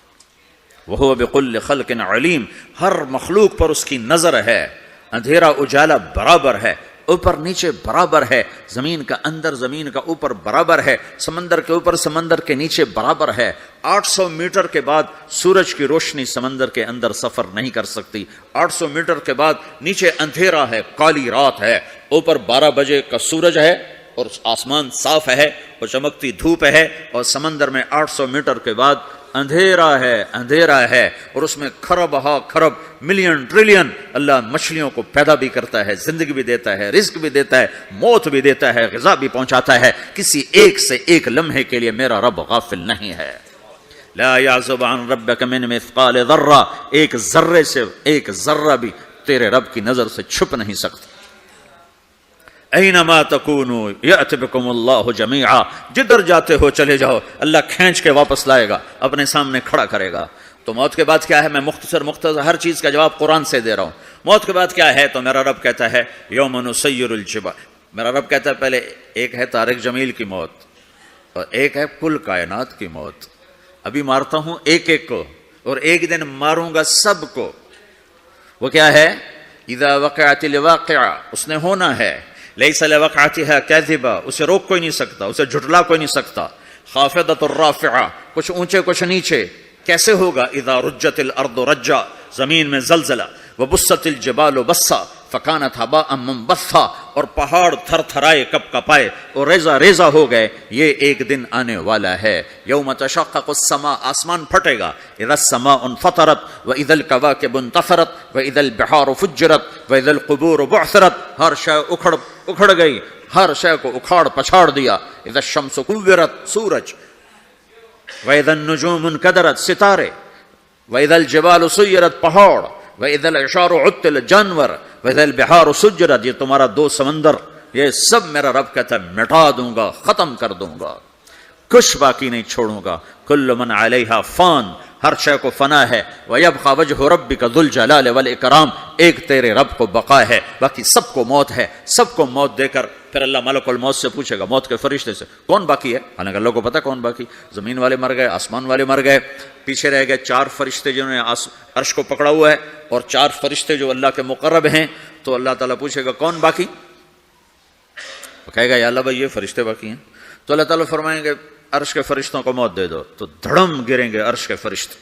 وہو بکل خلق علیم۔ ہر مخلوق پر اس کی نظر ہے، اندھیرا اجالا برابر ہے، اوپر نیچے برابر ہے، زمین کا اندر زمین کا اوپر برابر ہے، سمندر کے اوپر سمندر کے نیچے برابر ہے۔ 800 میٹر کے بعد سورج کی روشنی سمندر کے اندر سفر نہیں کر سکتی۔ 800 میٹر کے بعد نیچے اندھیرا ہے، کالی رات ہے، اوپر 12 بجے کا سورج ہے اور آسمان صاف ہے اور چمکتی دھوپ ہے، اور سمندر میں 800 میٹر کے بعد اندھیرا ہے اور اس میں کھرب ہا کھرب ملین ٹریلین اللہ مچھلیوں کو پیدا بھی کرتا ہے، زندگی بھی دیتا ہے، رزق بھی دیتا ہے، موت بھی دیتا ہے، غذا بھی پہنچاتا ہے۔ کسی ایک سے ایک لمحے کے لیے میرا رب غافل نہیں ہے۔ لا یعزب عن ربک من مثقال ذرہ۔ ایک ذرے سے ایک ذرہ بھی تیرے رب کی نظر سے چھپ نہیں سکتا۔ اینما تکونوا یأت بکم اللہ جمیعا۔ جدھر جاتے ہو چلے جاؤ، اللہ کھینچ کے واپس لائے گا، اپنے سامنے کھڑا کرے گا۔ تو موت کے بعد کیا ہے؟ میں مختصر ہر چیز کا جواب قرآن سے دے رہا ہوں۔ موت کے بعد کیا ہے؟ تو میرا رب کہتا ہے یوم نسیر الجبال۔ میرا رب کہتا ہے پہلے ایک ہے طارق جمیل کی موت اور ایک ہے کل کائنات کی موت۔ ابھی مارتا ہوں ایک ایک کو اور ایک دن ماروں گا سب کو۔ وہ کیا ہے؟ اذا وقعت الواقعہ، اس نے ہونا ہے۔ لیس لوقعتها کاذبہ، اسے روک کوئی نہیں سکتا، اسے جھٹلا کوئی نہیں سکتا۔ خافضۃ الرافعہ، کچھ اونچے کچھ نیچے۔ کیسے ہوگا؟ اذا رجت الارض رجا، زمین میں زلزلہ۔ وبست الجبال بسا فکانت ہباء منبثا، اور پہاڑ تھر تھرائے کپ کپائے اور ریزہ ریزہ ہو گئے۔ یہ ایک دن آنے والا ہے۔ یوم تشقق السماء، آسمان پھٹے گا۔ اذا السماء انفطرت واذا الكواكب انتثرت واذا البحار فجرت واذا القبور بعثرت۔ ہر شے اکھڑ گئی، ہر شے کو اکھاڑ پچھاڑ دیا۔ اذا الشمس كورت، سورج۔ واذا النجوم انكدرت، ستارے۔ واذا الجبال سيرت، پہاڑ۔ وَإِذَا الْعِشَارُ عُطِّلَتْ، جانور۔ وَإِذَا الْبِحَارُ سُجِّرَتْ، یہ تمہارا 2 سمندر، یہ سب میرا رب کہتا ہے مٹا دوں گا، ختم کر دوں گا، کچھ باقی نہیں چھوڑوں گا۔ كُلُّ مَنْ عَلَيْهَا فان، ہر شے کو فنا ہے۔ وَيَبْقَى وَجْهُ رَبِّكَ ذُو الْجَلَالِ وَالْإِكْرَامِ، ایک تیرے رب کو بقا ہے، باقی سب کو موت ہے۔ سب کو موت دے کر پھر اللہ ملک الموت سے پوچھے گا، موت کے فرشتے سے، کون باقی ہے؟ حالانکہ اللہ کو پتا کون باقی، زمین والے مر گئے، آسمان والے مر گئے، پیچھے رہ گئے 4 فرشتے جنہوں نے عرش کو پکڑا ہوا ہے، اور 4 فرشتے جو اللہ کے مقرب ہیں. تو اللہ تعالیٰ پوچھے گا کون باقی؟ وہ کہے گا یا اللہ بھائی یہ فرشتے باقی ہیں. تو اللہ تعالیٰ فرمائیں گے عرش کے فرشتوں کو موت دے دو، تو دھڑم گریں گے عرش کے فرشتے.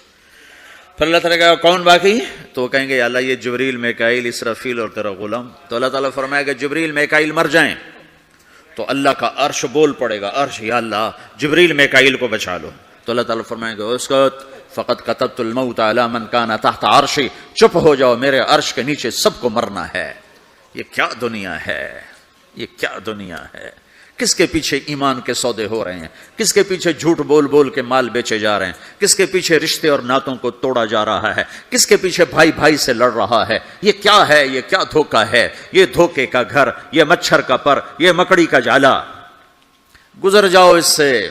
پھر اللہ تعالیٰ کہے گا کون باقی؟ تو وہ کہیں گے یا اللہ یہ جبریل، میکائیل، اسرافیل اور تیرا غلام. تو اللہ تعالیٰ فرمائے گا جبریل، میکائیل مر جائیں. تو اللہ کا عرش بول پڑے گا، عرش یا اللہ جبریل، میکائیل کو بچا لو. تو اللہ تعالیٰ فرمائے گا اسکت فقط کتبت الموت علی من کان تحت عرشی، چپ ہو جاؤ، میرے عرش کے نیچے سب کو مرنا ہے. یہ کیا دنیا ہے، یہ کیا دنیا ہے. کس کے پیچھے ایمان کے سودے ہو رہے ہیں، کس کے پیچھے جھوٹ بول بول کے مال بیچے جا رہے ہیں، کس کے پیچھے رشتے اور ناتوں کو توڑا جا رہا ہے، کس کے پیچھے بھائی بھائی سے لڑ رہا ہے. یہ کیا ہے، یہ کیا دھوکہ ہے، یہ دھوکے کا گھر، یہ مچھر کا پر، یہ مکڑی کا جالا. گزر جاؤ اس سے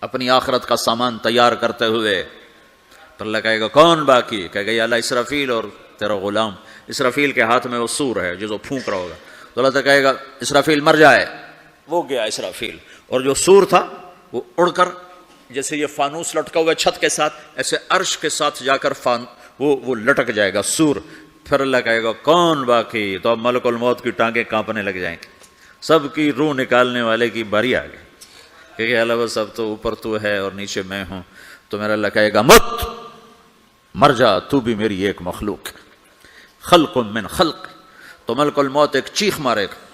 اپنی آخرت کا سامان تیار کرتے ہوئے. تو اللہ کہے گا کون باقی؟ کہے گا یا اللہ اسرافیل اور تیرا غلام. اسرافیل کے ہاتھ میں وہ سور ہے جو پھونک رہا ہوگا. تو اللہ تعالیٰ کہے گا اسرافیل مر جائے. وہ گیا اسرافیل، اور جو سور تھا وہ اڑ کر جیسے یہ فانوس لٹکا ہوا چھت کے ساتھ، ایسے عرش کے ساتھ جا کر وہ لٹک جائے گا سور. پھر اللہ کہے گا کون باقی؟ تو اب ملک الموت کی ٹانگیں کانپنے لگ جائیں گے، سب کی روح نکالنے والے کی باری آ گئی. کہ اللہ بس اب تو اوپر تو ہے اور نیچے میں ہوں. تو میرا اللہ کہے گا مت، مر جا، تو بھی میری ایک مخلوق، خلق من خلق. تو ملک الموت ایک چیخ مارے گا،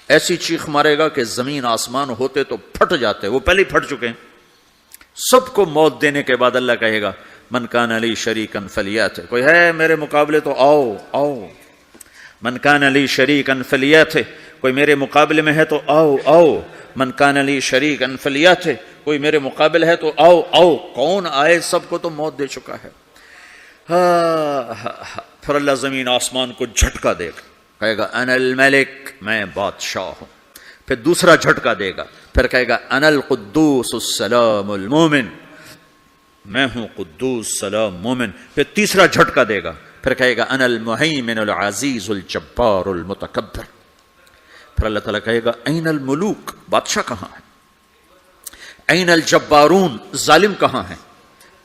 ایسی چیخ مارے گا کہ زمین آسمان ہوتے تو پھٹ جاتے، وہ پہلے ہی پھٹ چکے ہیں. سب کو موت دینے کے بعد اللہ کہے گا من کان علی شریکن فلیات، کوئی ہے میرے مقابلے تو آؤ آؤ. من کان علی شریکن فلیات، کوئی میرے مقابلے میں ہے تو آؤ آؤ. من کان علی شریکن فلیات، کوئی میرے مقابل ہے تو آؤ آؤ. کون آئے؟ سب کو تو موت دے چکا ہے. پھر اللہ زمین آسمان کو جھٹکا دے گا، کہے گا انا الملک، میں بادشاہ ہوں. پھر دوسرا جھٹکا دے گا، پھر کہے گا انا القدوس السلام المومن، میں ہوں قدوس سلام مومن. پھر تیسرا جھٹکا دے گا، پھر کہے گا انا المہیمن العزیز الجبار المتکبر. پھر اللہ تعالیٰ کہے گا این الملوک، بادشاہ کہاں ہے؟ این الجبارون، ظالم کہاں ہیں؟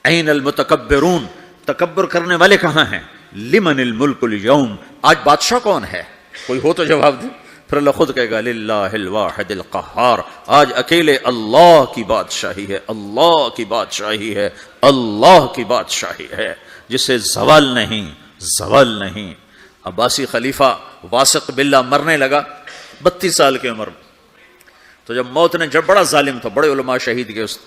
این المتکبرون، تکبر کرنے والے کہاں ہیں؟ لمن الملک اليوم، آج بادشاہ کون ہے؟ کوئی ہو تو جواب دے. پھر اللہ خود کہے گا للہ الواحد القہار، آج اکیلے اللہ کی بادشاہی ہے، اللہ کی بادشاہی ہے، اللہ کی بادشاہی ہے جسے زوال نہیں، زوال نہیں. عباسی خلیفہ واسق باللہ مرنے لگا 32 سال کی عمر میں. تو جب موت نے، جب بڑا ظالم تھا، بڑے علماء شہید کے اس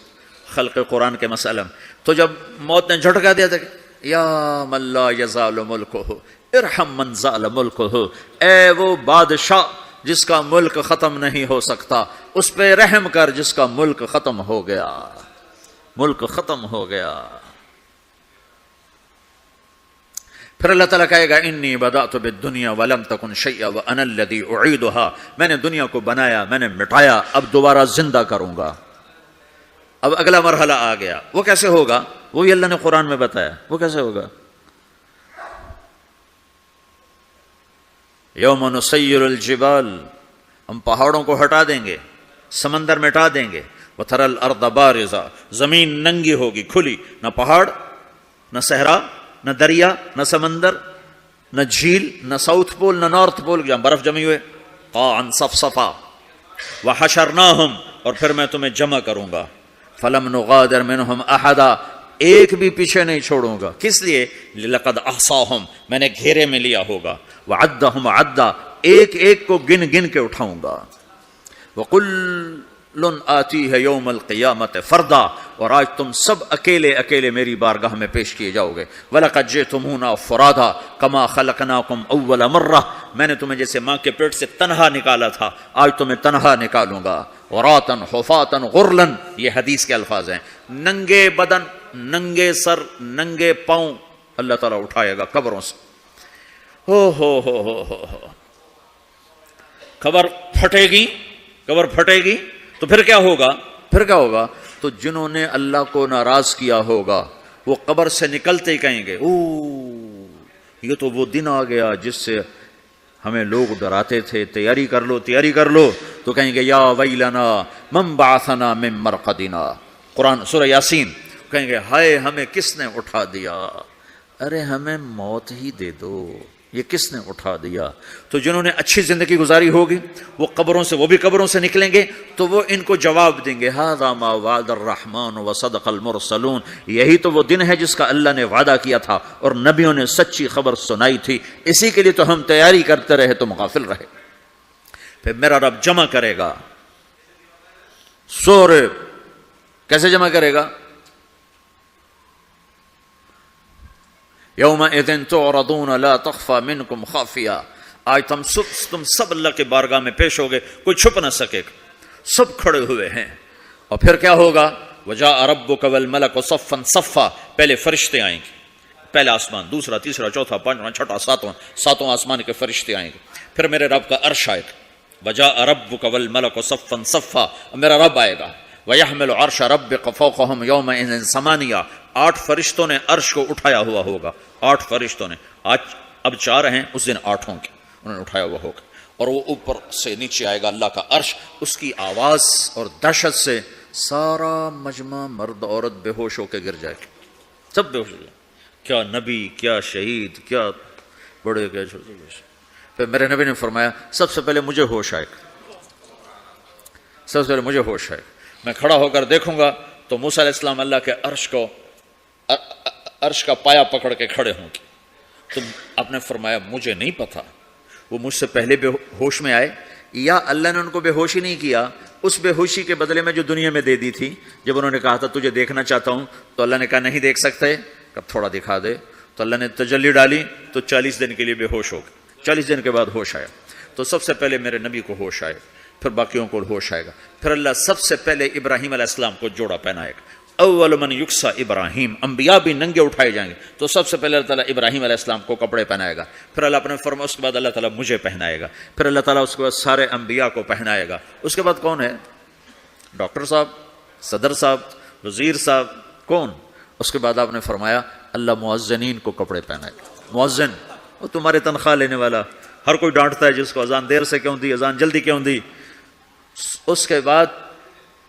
خلق قرآن کے مسئلہ میں، تو جب موت نے جھٹکا دیا تھا یا من لا یزال ملکہ ارحم من زال ملکہ، اے وہ بادشاہ جس کا ملک ختم نہیں ہو سکتا، اس پہ رحم کر جس کا ملک ختم ہو گیا، ملک ختم ہو گیا. پھر اللہ تعالیٰ کہے گا انی بدأت بالدنیا ولم تکن شیئا وانا الذی اعیدھا، میں نے دنیا کو بنایا، میں نے مٹایا، اب دوبارہ زندہ کروں گا. اب اگلا مرحلہ آ گیا. وہ کیسے ہوگا؟ وہی اللہ نے قرآن میں بتایا. وہ کیسے ہوگا؟ یوم نسیر الجبال، ہم پہاڑوں کو ہٹا دیں گے، سمندر مٹا دیں گے. وتری الارض بارزا، زمین ننگی ہوگی، کھلی، نہ پہاڑ، نہ صحرا، نہ دریا، نہ سمندر، نہ جھیل، نہ ساؤتھ پول، نہ نارتھ پول جہاں برف جمی ہوئے. قاعا صفصفا وحشرناہم، اور پھر میں تمہیں جمع کروں گا. فلم نغادر منہم احدا، ایک بھی پیچھے نہیں چھوڑوں گا. کس لیے؟ لقد احصاہم، میں نے گھیرے میں لیا ہوگا. وعدہم عدا، ایک ایک کو گن گن کے اٹھاؤں گا. وکل آتیہ یوم القیامت فردا، اور آج تم سب اکیلے اکیلے میری بارگاہ میں پیش کیے جاؤ گے. وَلَقَدْ جِئْتُمُونَا فُرَادًا كَمَا خَلَقْنَاكُمْ أَوَّلَ مَرَّةٍ، میں نے تمہیں جیسے ماں کے پیٹ سے تنہا نکالا تھا، آج تمہیں تنہا نکالوں گا. عُرَاةً حُفَاةً غُرْلًا، یہ حدیث کے الفاظ ہیں. ننگے بدن، ننگے سر، ننگے پاؤں اللہ تعالیٰ اٹھائے گا قبروں سے. ہو قبر پھٹے گی، قبر پھٹے گی تو پھر کیا ہوگا؟ پھر کیا ہوگا؟ تو جنہوں نے اللہ کو ناراض کیا ہوگا وہ قبر سے نکلتے ہی کہیں گے او یہ تو وہ دن آ گیا جس سے ہمیں لوگ ڈراتے تھے تیاری کر لو تیاری کر لو، تو کہیں گے یا ویلنا من بعثنا من مرقدنا، قرآن سورہ یاسین، کہیں گے ہائے ہمیں کس نے اٹھا دیا، ارے ہمیں موت ہی دے دو، یہ کس نے اٹھا دیا۔ تو جنہوں نے اچھی زندگی گزاری ہوگی وہ قبروں سے، وہ بھی قبروں سے نکلیں گے تو وہ ان کو جواب دیں گے ھذا ما وعد الرحمن وصدق المرسلون، یہی تو وہ دن ہے جس کا اللہ نے وعدہ کیا تھا اور نبیوں نے سچی خبر سنائی تھی، اسی کے لیے تو ہم تیاری کرتے رہے تم غافل رہے۔ پھر میرا رب جمع کرے گا سورہ، کیسے جمع کرے گا؟ یومئذ تعرضون لا تخفى منکم خافیہ، آج تم سب اللہ کے بارگاہ میں پیش ہوگے، کوئی چھپ نہ سکے گا، سب کھڑے ہوئے ہیں۔ اور پھر کیا ہوگا؟ وجاء ربک والملک صفا صفا، پہلے فرشتے آئیں گے، پہلا آسمان، دوسرا، تیسرا، چوتھا، پانچواں، چھٹا، ساتواں آسمان کے فرشتے آئیں گے، پھر میرے رب کا عرش آئے گا، وجاء ربک والملک صفا صفا، میرا رب آئے گا، وَيَحْمِلُ عَرْشَ رَبِّكَ فَوْقَهُمْ يَوْمَئِذٍ ثَمَانِيَةٌ، 8 فرشتوں نے عرش کو اٹھایا ہوا ہوگا، 8 فرشتوں نے، آج اب 4 ہیں، اس دن 8 ہوں گے، انہوں نے اٹھایا ہوا ہوگا، اور وہ اوپر سے نیچے آئے گا اللہ کا عرش، اس کی آواز اور دہشت سے سارا مجمع مرد عورت بے ہوش ہو کے گر جائے گا، سب بے ہوش ہو جائے، کیا نبی، کیا شہید، کیا بڑے، کیا چھوٹے۔ پھر میرے نبی نے فرمایا سب سے پہلے مجھے ہوش آئے گا، سب سے پہلے مجھے ہوش آئے گا، میں کھڑا ہو کر دیکھوں گا تو موسیٰ علیہ السلام اللہ کے عرش کا پایا پکڑ کے کھڑے ہوں گے۔ تو آپ نے فرمایا مجھے نہیں پتا وہ مجھ سے پہلے بے ہوش میں آئے یا اللہ نے ان کو بے ہوشی نہیں کیا، اس بے ہوشی کے بدلے میں جو دنیا میں دے دی تھی، جب انہوں نے کہا تھا تجھے دیکھنا چاہتا ہوں تو اللہ نے کہا نہیں دیکھ سکتے، کب تھوڑا دکھا دے، تو اللہ نے تجلی ڈالی تو 40 دن کے لیے بے ہوش ہو گئے، 40 دن کے بعد ہوش آیا۔ تو سب سے پہلے میرے نبی کو ہوش آئے، پھر باقیوں کو ہوش آئے گا، پھر اللہ سب سے پہلے ابراہیم علیہ السلام کو جوڑا پہنائے گا، اول من یکسا ابراہیم، انبیاء بھی ننگے اٹھائے جائیں گے، تو سب سے پہلے اللہ تعالیٰ ابراہیم علیہ السلام کو کپڑے پہنائے گا، پھر اللہ اپنے فرما، اس کے بعد اللہ تعالیٰ مجھے پہنائے گا، پھر اللہ تعالیٰ اس کے بعد سارے انبیاء کو پہنائے گا، اس کے بعد کون ہے؟ ڈاکٹر صاحب، صدر صاحب، وزیر صاحب، کون؟ اس کے بعد آپ نے فرمایا اللہ مؤذنین کو کپڑے پہنائے گا، مؤذن وہ تمہارے تنخواہ لینے والا، ہر کوئی ڈانٹتا ہے جس کو اذان دیر سے کیوں دی، اذان جلدی کیوں دی، اس کے بعد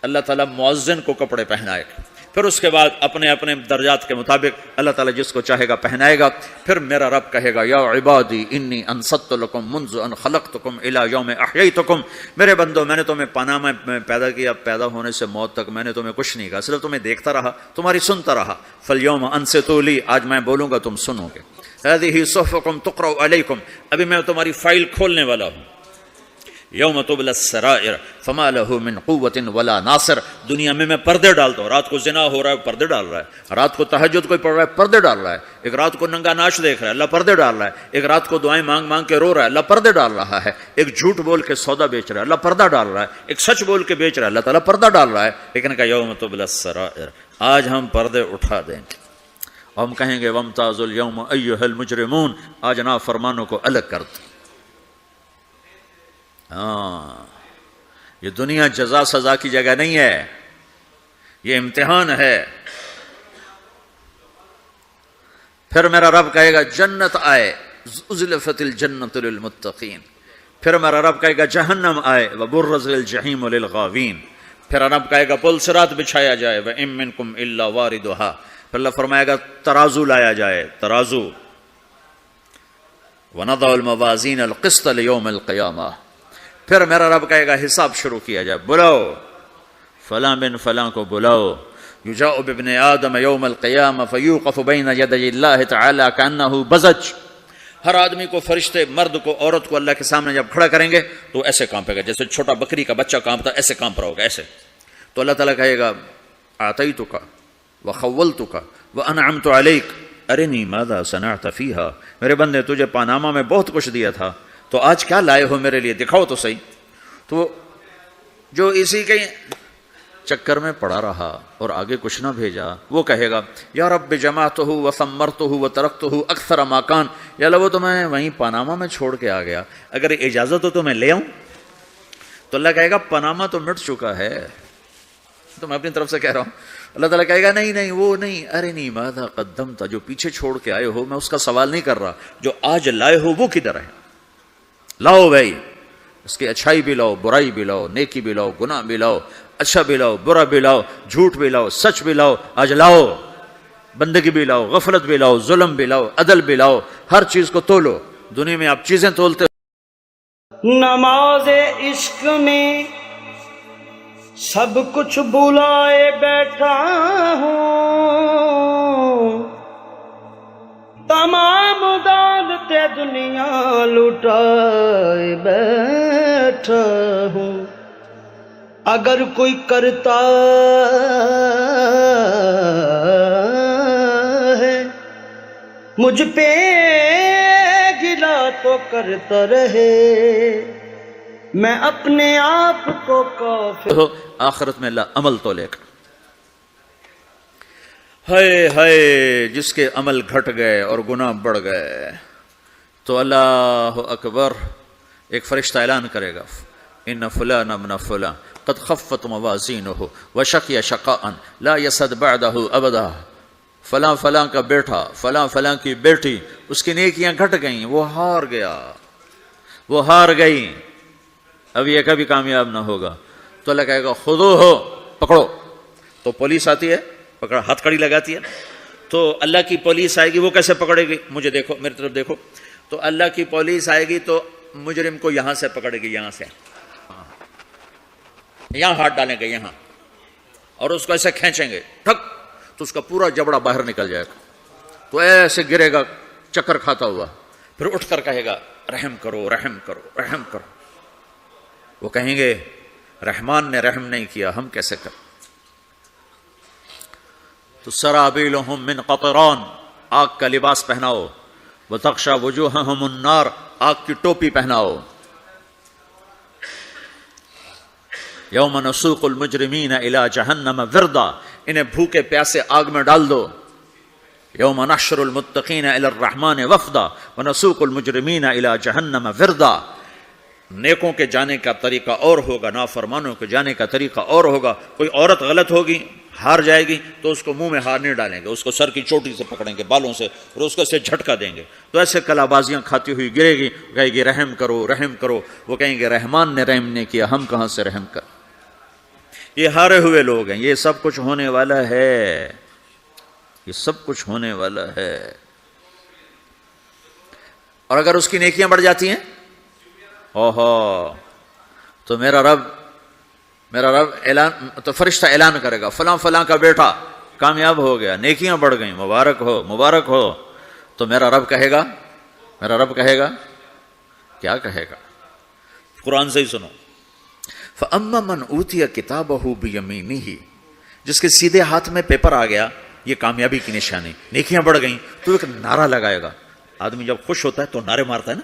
اللہ تعالیٰ مؤذن کو کپڑے پہنائے گا، پھر اس کے بعد اپنے اپنے درجات کے مطابق اللہ تعالیٰ جس کو چاہے گا پہنائے گا، پھر میرا رب کہے گا یا عبادی انی انصت لکم منذ ان خلقتکم الی یوم احییتکم، میرے بندو میں نے تمہیں پاناما میں پیدا کیا، پیدا ہونے سے موت تک میں نے تمہیں کچھ نہیں کہا، صرف تمہیں دیکھتا رہا، تمہاری سنتا رہا، فالیوم انصتوا لی، آج میں بولوں گا تم سنو گے، ہذہ صحفکم تقرأ علیکم، ابھی میں تمہاری فائل کھولنے والا ہوں، یوم تبلی السرائر فما له من قوت ولا ناصر، دنیا میں پردے ڈالتا ہوں، رات کو زنا ہو رہا ہے پردے ڈال رہا ہے، رات کو تہجد کوئی پڑھ رہا ہے پردے ڈال رہا ہے، ایک رات کو ننگا ناچ دیکھ رہا ہے اللہ پردے ڈال رہا ہے، ایک رات کو دعائیں مانگ مانگ کے رو رہا ہے اللہ پردے ڈال رہا ہے، ایک جھوٹ بول کے سودا بیچ رہا ہے اللہ پردہ ڈال رہا ہے، ایک سچ بول کے بیچ رہا ہے اللہ تعالیٰ پردہ ڈال رہا ہے، لیکن کہا یوم تبلی السرائر، آج ہم پردے اٹھا دیں گے، ہم کہیں گے وامتازوا اليوم ایھا المجرمون، آج نافرمانوں کو الگ کر دو۔ یہ دنیا جزا سزا کی جگہ نہیں ہے، یہ امتحان ہے۔ پھر میرا رب کہے گا جنت آئے، ازلفت الجنت للمتقین، پھر میرا رب کہے گا جہنم آئے، وبرزت الجحیم للغاوین، پھر رب کہے گا پل صراط بچھایا جائے، وَإِن مِّنكُمْ إِلَّا وَارِدُهَا، پھر اللہ فرمائے گا ترازو لایا جائے، ترازو، وَنَضَعُ الْمَوَازِينَ الْقِسْطَ لِيَوْمِ الْقِيَامَةِ، پھر میرا رب کہے گا حساب شروع کیا جائے، بلاؤ فلاں بن فلاں کو بلاؤ، یجاء بابن آدم یوم القیامہ فیوقف بین یدی اللہ تعالی کأنہ بزج، ہر آدمی کو، فرشتے، مرد کو، عورت کو اللہ کے سامنے جب کھڑا کریں گے تو ایسے کانپے گا جیسے چھوٹا بکری کا بچہ کانپتا، ایسے کانپ رہا ہوگا ایسے، تو اللہ تعالیٰ کہے گا آتیتک وخولتک وانعمت علیک ارنی ماذا صنعت فیہا، میرے بندے تجھے پاناما میں بہت کچھ دیا تھا تو آج کیا لائے ہو میرے لیے، دکھاؤ تو صحیح۔ تو جو اسی کے چکر میں پڑا رہا اور آگے کچھ نہ بھیجا، وہ کہے گا یا رب جمعتہ وثمرتہ وترکتہ اکثر ما کان، یا اللہ وہ تو میں وہیں پاناما میں چھوڑ کے آ گیا، اگر اجازت ہو تو میں لے آؤں، تو اللہ کہے گا پاناما تو مٹ چکا ہے، تو میں اپنی طرف سے کہہ رہا ہوں، اللہ تعالیٰ کہے گا نہیں نہیں وہ نہیں، ارنی ماذا قدمت، جو پیچھے چھوڑ کے آئے ہو میں اس کا سوال نہیں کر رہا، جو آج لائے ہو وہ کدھر ہے، لاؤ بھائی، اس کی اچھائی بھی لاؤ، برائی بھی لاؤ، نیکی بھی لاؤ، گناہ بھی لاؤ، اچھا بھی لاؤ، برا بھی لاؤ، جھوٹ بھی لاؤ، سچ بھی لاؤ، آج لاؤ، بندگی بھی لاؤ، غفلت بھی لاؤ، ظلم بھی لاؤ، عدل بھی لاؤ، ہر چیز کو تولو۔ دنیا میں آپ چیزیں تولتے نماز عشق میں سب کچھ بلائے بیٹھا ہوں، تمام دولتیں دنیا لٹائے بیٹھا ہوں، اگر کوئی کرتا ہے مجھ پہ گلا تو کرتا رہے، میں اپنے آپ کو کافر ہو، آخرت میں اللہ عمل تو لے کر۔ ہائے ہائے، جس کے عمل گھٹ گئے اور گناہ بڑھ گئے تو اللہ اکبر، ایک فرشتہ اعلان کرے گا، ان فلان ابن فلان قد خفت موازینہ وشقی شقاء لا یسد بعدہ ابدا، فلاں فلاں کا بیٹا، فلاں فلاں کی بیٹی، اس کی نیکیاں گھٹ گئیں، وہ ہار گیا، وہ ہار گئی، اب یہ کبھی کامیاب نہ ہوگا۔ تو اللہ کہے گا خودو ہو، پکڑو۔ تو پولیس آتی ہے، پکڑ، ہاتھ کڑی لگاتی ہے، تو اللہ کی پولیس آئے گی، وہ کیسے پکڑے گی؟ مجھے دیکھو، میری طرف دیکھو، تو اللہ کی پولیس آئے گی تو مجرم کو یہاں سے پکڑے گی، یہاں سے، یہاں ہاتھ ڈالیں گے یہاں، اور اس کو ایسے کھینچیں گے، ٹھک، تو اس کا پورا جبڑا باہر نکل جائے گا، تو ایسے گرے گا چکر کھاتا ہوا، پھر اٹھ کر کہے گا رحم کرو، رحم کرو، رحم کرو۔ وہ کہیں گے رحمان نے رحم نہیں کیا، ہم کیسے کریں؟ تو سرابیلہم من قطران، آگ کا لباس پہناؤ، وتغشا وجوہہم النار، آگ کی ٹوپی پہناؤ۔ یوم نسوق المجرمین الی جہنم وردا، انہیں بھوکے پیاسے آگ میں ڈال دو۔ یوم نحشر المتقین الی الرحمن وفدا ونسوق المجرمین الی جہنم وردا۔ نیکوں کے جانے کا طریقہ اور ہوگا، نافرمانوں کے جانے کا طریقہ اور ہوگا۔ کوئی عورت غلط ہوگی، ہار جائے گی، تو اس کو منہ میں ہار نہیں ڈالیں گے، اس کو سر کی چوٹی سے پکڑیں گے، بالوں سے، اور اس کو سے جھٹکا دیں گے، تو ایسے کلا بازیاں کھاتی ہوئی گرے گی، کہے گی رحم کرو، رحم کرو۔ وہ کہیں گے رحمان نے رحم نہیں کیا، ہم کہاں سے رحم کر۔ یہ ہارے ہوئے لوگ ہیں، یہ سب کچھ ہونے والا ہے، یہ سب کچھ ہونے والا ہے۔ اور اگر اس کی نیکیاں بڑھ جاتی ہیں، اوہو، تو میرا رب اعلان، تو فرشتہ اعلان کرے گا فلاں فلاں کا بیٹا کامیاب ہو گیا، نیکیاں بڑھ گئیں، مبارک ہو، مبارک ہو۔ تو میرا رب کہے گا کیا کہے گا؟ قرآن سے ہی سنو، فَأَمَّا مَنْ أُوتِيَ كِتَابَهُ بِيَمِينِهِ، جس کے سیدھے ہاتھ میں پیپر آ گیا، یہ کامیابی کی نشانی، نیکیاں بڑھ گئیں، تو ایک نعرہ لگائے گا۔ آدمی جب خوش ہوتا ہے تو نعرے مارتا ہے نا،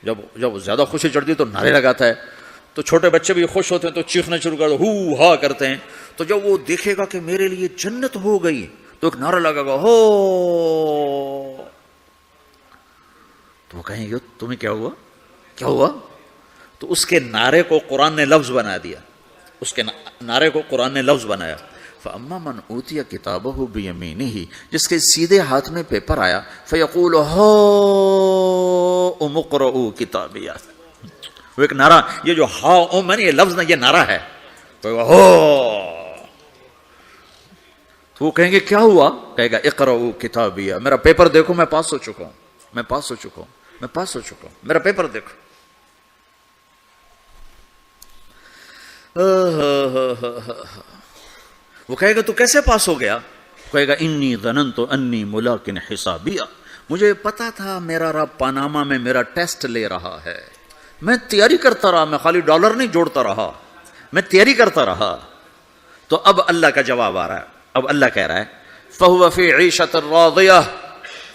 جب زیادہ خوشی چڑھتی ہے تو نعرے لگاتا ہے، تو چھوٹے بچے بھی خوش ہوتے ہیں تو چیخنا شروع کر دو، ہو ہا کرتے ہیں۔ تو جب وہ دیکھے گا کہ میرے لیے جنت ہو گئی، تو ایک نعرہ لگا گا، ہو، تو وہ کہیں گے تمہیں کیا ہوا، کیا ہوا؟ تو اس کے نعرے کو قرآن نے لفظ بنا دیا، اس کے نعرے کو قرآن نے لفظ بنایا، فَأَمَّا مَنْ أُوتِيَ كِتَابَهُ بِيَمِينِهِ، جس کے سیدھے ہاتھ میں پیپر آیا، فَيَقُولُ هَاؤْمُ اقْرَءُوا کتابیہ، وہ ایک نعرہ، یہ جو ہا اوم ہے نا، یہ لفظ نہ، یہ نعرہ ہے، ہو، تو وہ کہیں گے کیا ہوا؟ کہے گا اقرؤوا کتابیہ، میرا پیپر دیکھو، میں پاس ہو چکا ہوں، میں پاس ہو چکا ہوں، میں پاس ہو چکا ہوں، میرا پیپر دیکھو۔ وہ کہے گا تو کیسے پاس ہو گیا؟ کہے گا انی ظننت انی ملاق حسابیہ، مجھے پتا تھا میرا رب پاناما میں میرا ٹیسٹ لے رہا ہے، میں تیاری کرتا رہا، میں خالی ڈالر نہیں جوڑتا رہا، میں تیاری کرتا رہا۔ تو اب اللہ کا جواب آ رہا ہے، اب اللہ کہہ رہا ہے فَهُوَ فِي عِيشَةٍ رَاضِيَةٍ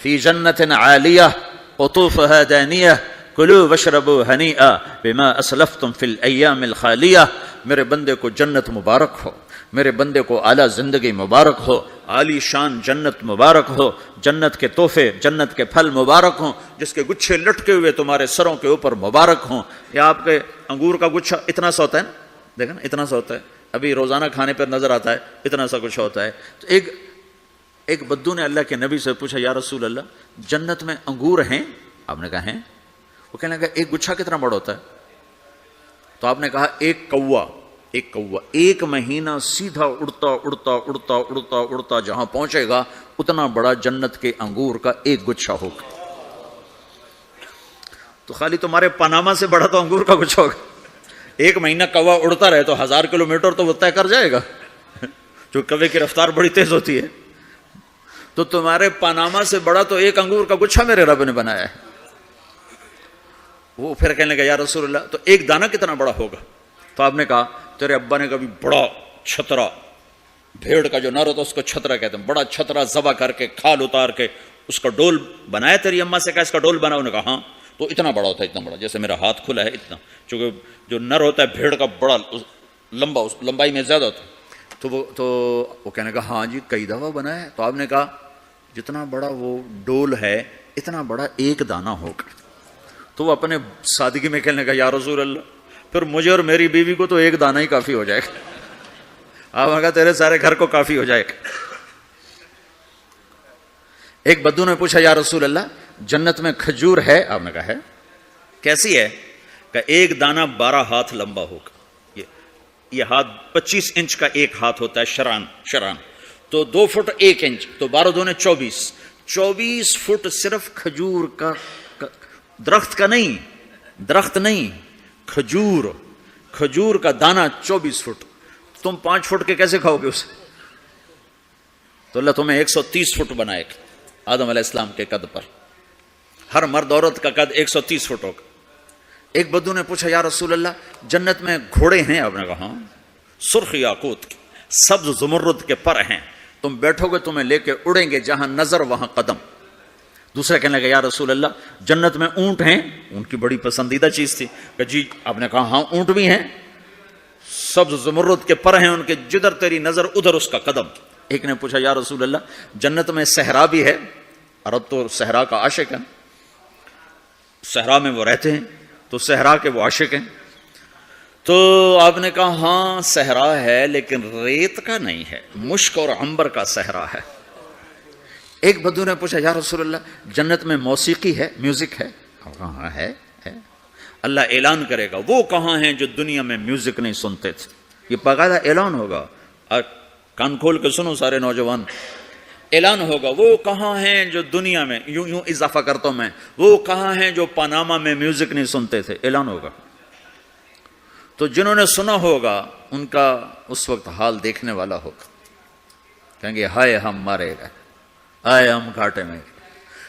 فِي جَنَّةٍ عَالِيَةٍ قُطُوفُهَا دَانِيَةٍ کلوا واشربوا ہنیئا بما اسلفتم فی الایام الخالیہ، میرے بندے کو جنت مبارک ہو، میرے بندے کو اعلیٰ زندگی مبارک ہو، عالی شان جنت مبارک ہو، جنت کے تحفے، جنت کے پھل مبارک ہوں، جس کے گچھے لٹکے ہوئے تمہارے سروں کے اوپر مبارک ہوں۔ یا آپ کے انگور کا گچھا اتنا سا ہوتا ہے نا، دیکھیں نا اتنا سا ہوتا ہے، ابھی روزانہ کھانے پر نظر آتا ہے، اتنا سا کچھ ہوتا ہے۔ تو ایک بدو نے اللہ کے نبی سے پوچھا، یا رسول اللہ جنت میں انگور ہیں؟ آپ نے کہا ہیں۔ وہ کہنے لگا ایک گچھا کتنا بڑا ہوتا ہے؟ تو آپ نے کہا ایک کوا ایک مہینہ سیدھا اڑتا اڑتا اڑتا اڑتا اڑتا جہاں پہنچے گا اتنا بڑا جنت کے انگور کا ایک گچھا ہوگا. تو خالی تمہارے پاناما سے بڑا تو انگور کا گچھا ہوگا. ایک مہینہ کوا اڑتا رہے تو 1000 کلومیٹر تو وہ طے کر جائے گا، جو کوے کی رفتار بڑی تیز ہوتی ہے. تو تمہارے پاناما سے بڑا تو ایک انگور کا گچھا میرے رب نے بنایا ہے. وہ پھر کہنے لگا یا رسول اللہ تو ایک دانہ کتنا بڑا ہوگا؟ تو آپ نے کہا تیرے ابا نے کبھی بڑا چھترا، بھیڑ کا جو نر ہوتا اس کو چھترا کہتے ہیں، بڑا چھترا ذبح کر کے کھال اتار کے اس کا ڈول بنایا؟ تیری اماں سے کہا اس کا ڈول بنا؟ انہوں نے کہا ہاں. تو اتنا بڑا ہوتا ہے، اتنا بڑا جیسے میرا ہاتھ کھلا ہے اتنا، چونکہ جو نر ہوتا ہے بھیڑ کا بڑا لمبا، اس لمبائی میں زیادہ ہوتا ہے. تو وہ کہنے کا ہاں جی کئی دفعہ بنا ہے. تو آپ نے کہا جتنا بڑا وہ ڈول ہے اتنا بڑا ایک دانہ ہوگا. تو وہ اپنے سادگی میں کہنے کا یا رسول اللہ پھر مجھے اور میری بیوی کو تو ایک دانہ ہی کافی ہو جائے گا. آپ نے کہا تیرے سارے گھر کو کافی ہو جائے گا. ایک بدو نے پوچھا یا رسول اللہ جنت میں کھجور ہے؟ آپ نے کہا ہے. کیسی ہے؟ کہ ایک دانہ 12 ہاتھ لمبا ہوگا. یہ ہاتھ 25 انچ کا ایک ہاتھ ہوتا ہے، شران تو 2 فٹ 1 انچ تو 12 دونے 24 فٹ صرف کھجور کا، درخت کا نہیں، درخت نہیں، کھجور کا دانہ 24 فٹ. تم 5 فٹ کے کیسے کھاؤ گے اسے؟ تو اللہ تمہیں 130 فٹ بنائے گا آدم علیہ السلام کے قد پر. ہر مرد عورت کا قد 130 فٹ ہوگا. ایک بدو نے پوچھا یا رسول اللہ جنت میں گھوڑے ہیں؟ آپ نے کہا ہاں، سرخ یاقوت کے، سبز زمرد کے پر ہیں، تم بیٹھو گے تمہیں لے کے اڑیں گے، جہاں نظر وہاں قدم. دوسرا کہنے لگا یا رسول اللہ جنت میں اونٹ ہیں؟ ان کی بڑی پسندیدہ چیز تھی کہ جی. آپ نے کہا ہاں اونٹ بھی ہیں، سبز زمرد کے پر ہیں ان کے، جدھر تیری نظر ادھر اس کا قدم. ایک نے پوچھا یا رسول اللہ جنت میں صحرا بھی ہے؟ عرب تو صحرا کا عاشق ہے، صحرا میں وہ رہتے ہیں تو صحرا کے وہ عاشق ہیں. تو آپ نے کہا ہاں صحرا ہے لیکن ریت کا نہیں ہے، مشک اور عنبر کا صحرا ہے. ایک بدو نے پوچھا یا رسول اللہ جنت میں موسیقی ہے، میوزک ہے؟ ہاں ہے. اللہ اعلان کرے گا وہ کہاں ہیں جو دنیا میں میوزک نہیں سنتے تھے. یہ باقاعدہ اعلان ہوگا، کان کھول کے سنو سارے نوجوان. اعلان ہوگا وہ کہاں ہیں جو دنیا میں، یوں اضافہ کرتا ہوں میں، وہ کہاں ہیں جو پاناما میں میوزک نہیں سنتے تھے. اعلان ہوگا. تو جنہوں نے سنا ہوگا ان کا اس وقت حال دیکھنے والا ہوگا، کہیں گے ہائے ہم مارے گئے، آئے ہم گھاٹے میں.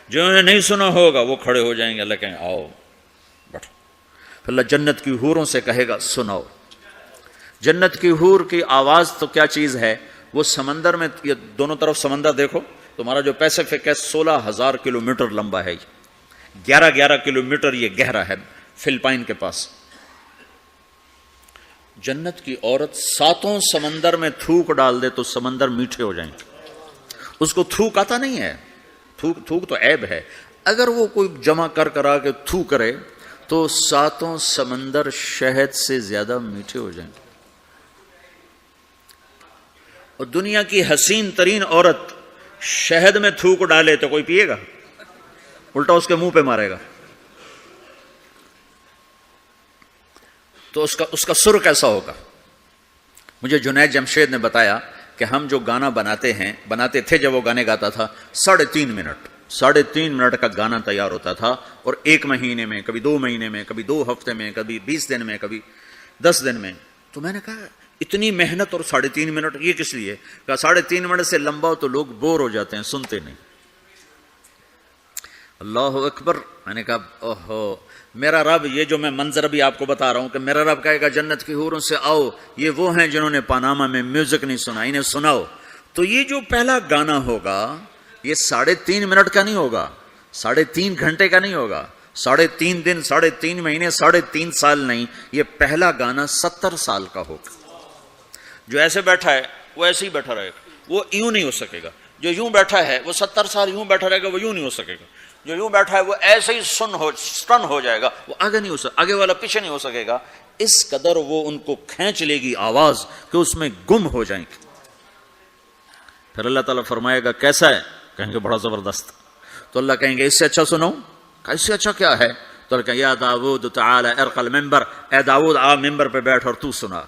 جنہوں نے نہیں سنا ہوگا وہ کھڑے ہو جائیں گے، اللہ کہیں آؤ بیٹھو. پھر اللہ جنت کی حوروں سے کہے گا سناؤ. جنت کی حور کی آواز تو کیا چیز ہے، وہ سمندر میں، یہ دونوں طرف سمندر دیکھو، تمہارا جو پیسفک ہے 16,000 کلومیٹر لمبا ہے، 11 کلومیٹر یہ گہرا ہے فلپائن کے پاس. جنت کی عورت 7 سمندر میں تھوک ڈال دے تو سمندر میٹھے ہو جائیں گے. اس کو تھوک آتا نہیں ہے، تھوک تو عیب ہے. اگر وہ کوئی جمع کرا کے تھوک کرے تو 7 سمندر شہد سے زیادہ میٹھے ہو جائیں گے. اور دنیا کی حسین ترین عورت شہد میں تھوک ڈالے تو کوئی پیے گا؟ الٹا اس کے منہ پہ مارے گا. تو اس کا سر کیسا ہوگا؟ مجھے جنید جمشید نے بتایا کہ ہم جو گانا بناتے تھے جب وہ گانے گاتا تھا 3.5 منٹ کا گانا تیار ہوتا تھا، اور 1 مہینے میں، کبھی 2 مہینے میں، کبھی 2 ہفتے میں، کبھی 20 دن میں، کبھی 10 دن میں. تو میں نے کہا اتنی محنت اور 3.5 منٹ یہ کس لیے؟ کہا 3.5 منٹ سے لمبا ہو تو لوگ بور ہو جاتے ہیں، سنتے نہیں. اللہ اکبر. میں نے کہا اوہو میرا رب، یہ جو میں منظر بھی آپ کو بتا رہا ہوں کہ میرا رب کہے گا جنت کی حوروں سے آؤ، یہ وہ ہیں جنہوں نے پاناما میں میوزک نہیں سنا، انہیں سناؤ. تو یہ جو پہلا گانا ہوگا یہ 3.5 منٹ کا نہیں ہوگا، 3.5 گھنٹے کا نہیں ہوگا، 3.5 دن، 3.5 مہینے، 3.5 سال نہیں. یہ پہلا گانا 70 سال کا ہوگا. جو ایسے بیٹھا ہے وہ ایسے ہی بیٹھا رہے گا، وہ یوں نہیں ہو سکے گا. جو یوں بیٹھا ہے وہ 70 سال یوں بیٹھا رہے گا، وہ یوں نہیں ہو سکے گا. جو یوں بیٹھا ہے وہ ایسے ہی سٹن ہو جائے گا، وہ آگے نہیں ہو سکے، آگے والا پیچھے نہیں ہو سکے گا. اس قدر وہ ان کو کھینچ لے گی آواز کہ اس میں گم ہو جائیں گے. پھر اللہ تعالیٰ فرمائے گا کیسا ہے؟ کہیں گے بڑا زبردست. تو اللہ کہیں گے اس سے اچھا سنو. اس سے اچھا کیا ہے؟ تو کہا یا داود تعالی ارقى المنبر، اے داود آ ممبر پہ بیٹھ اور تو سنا۔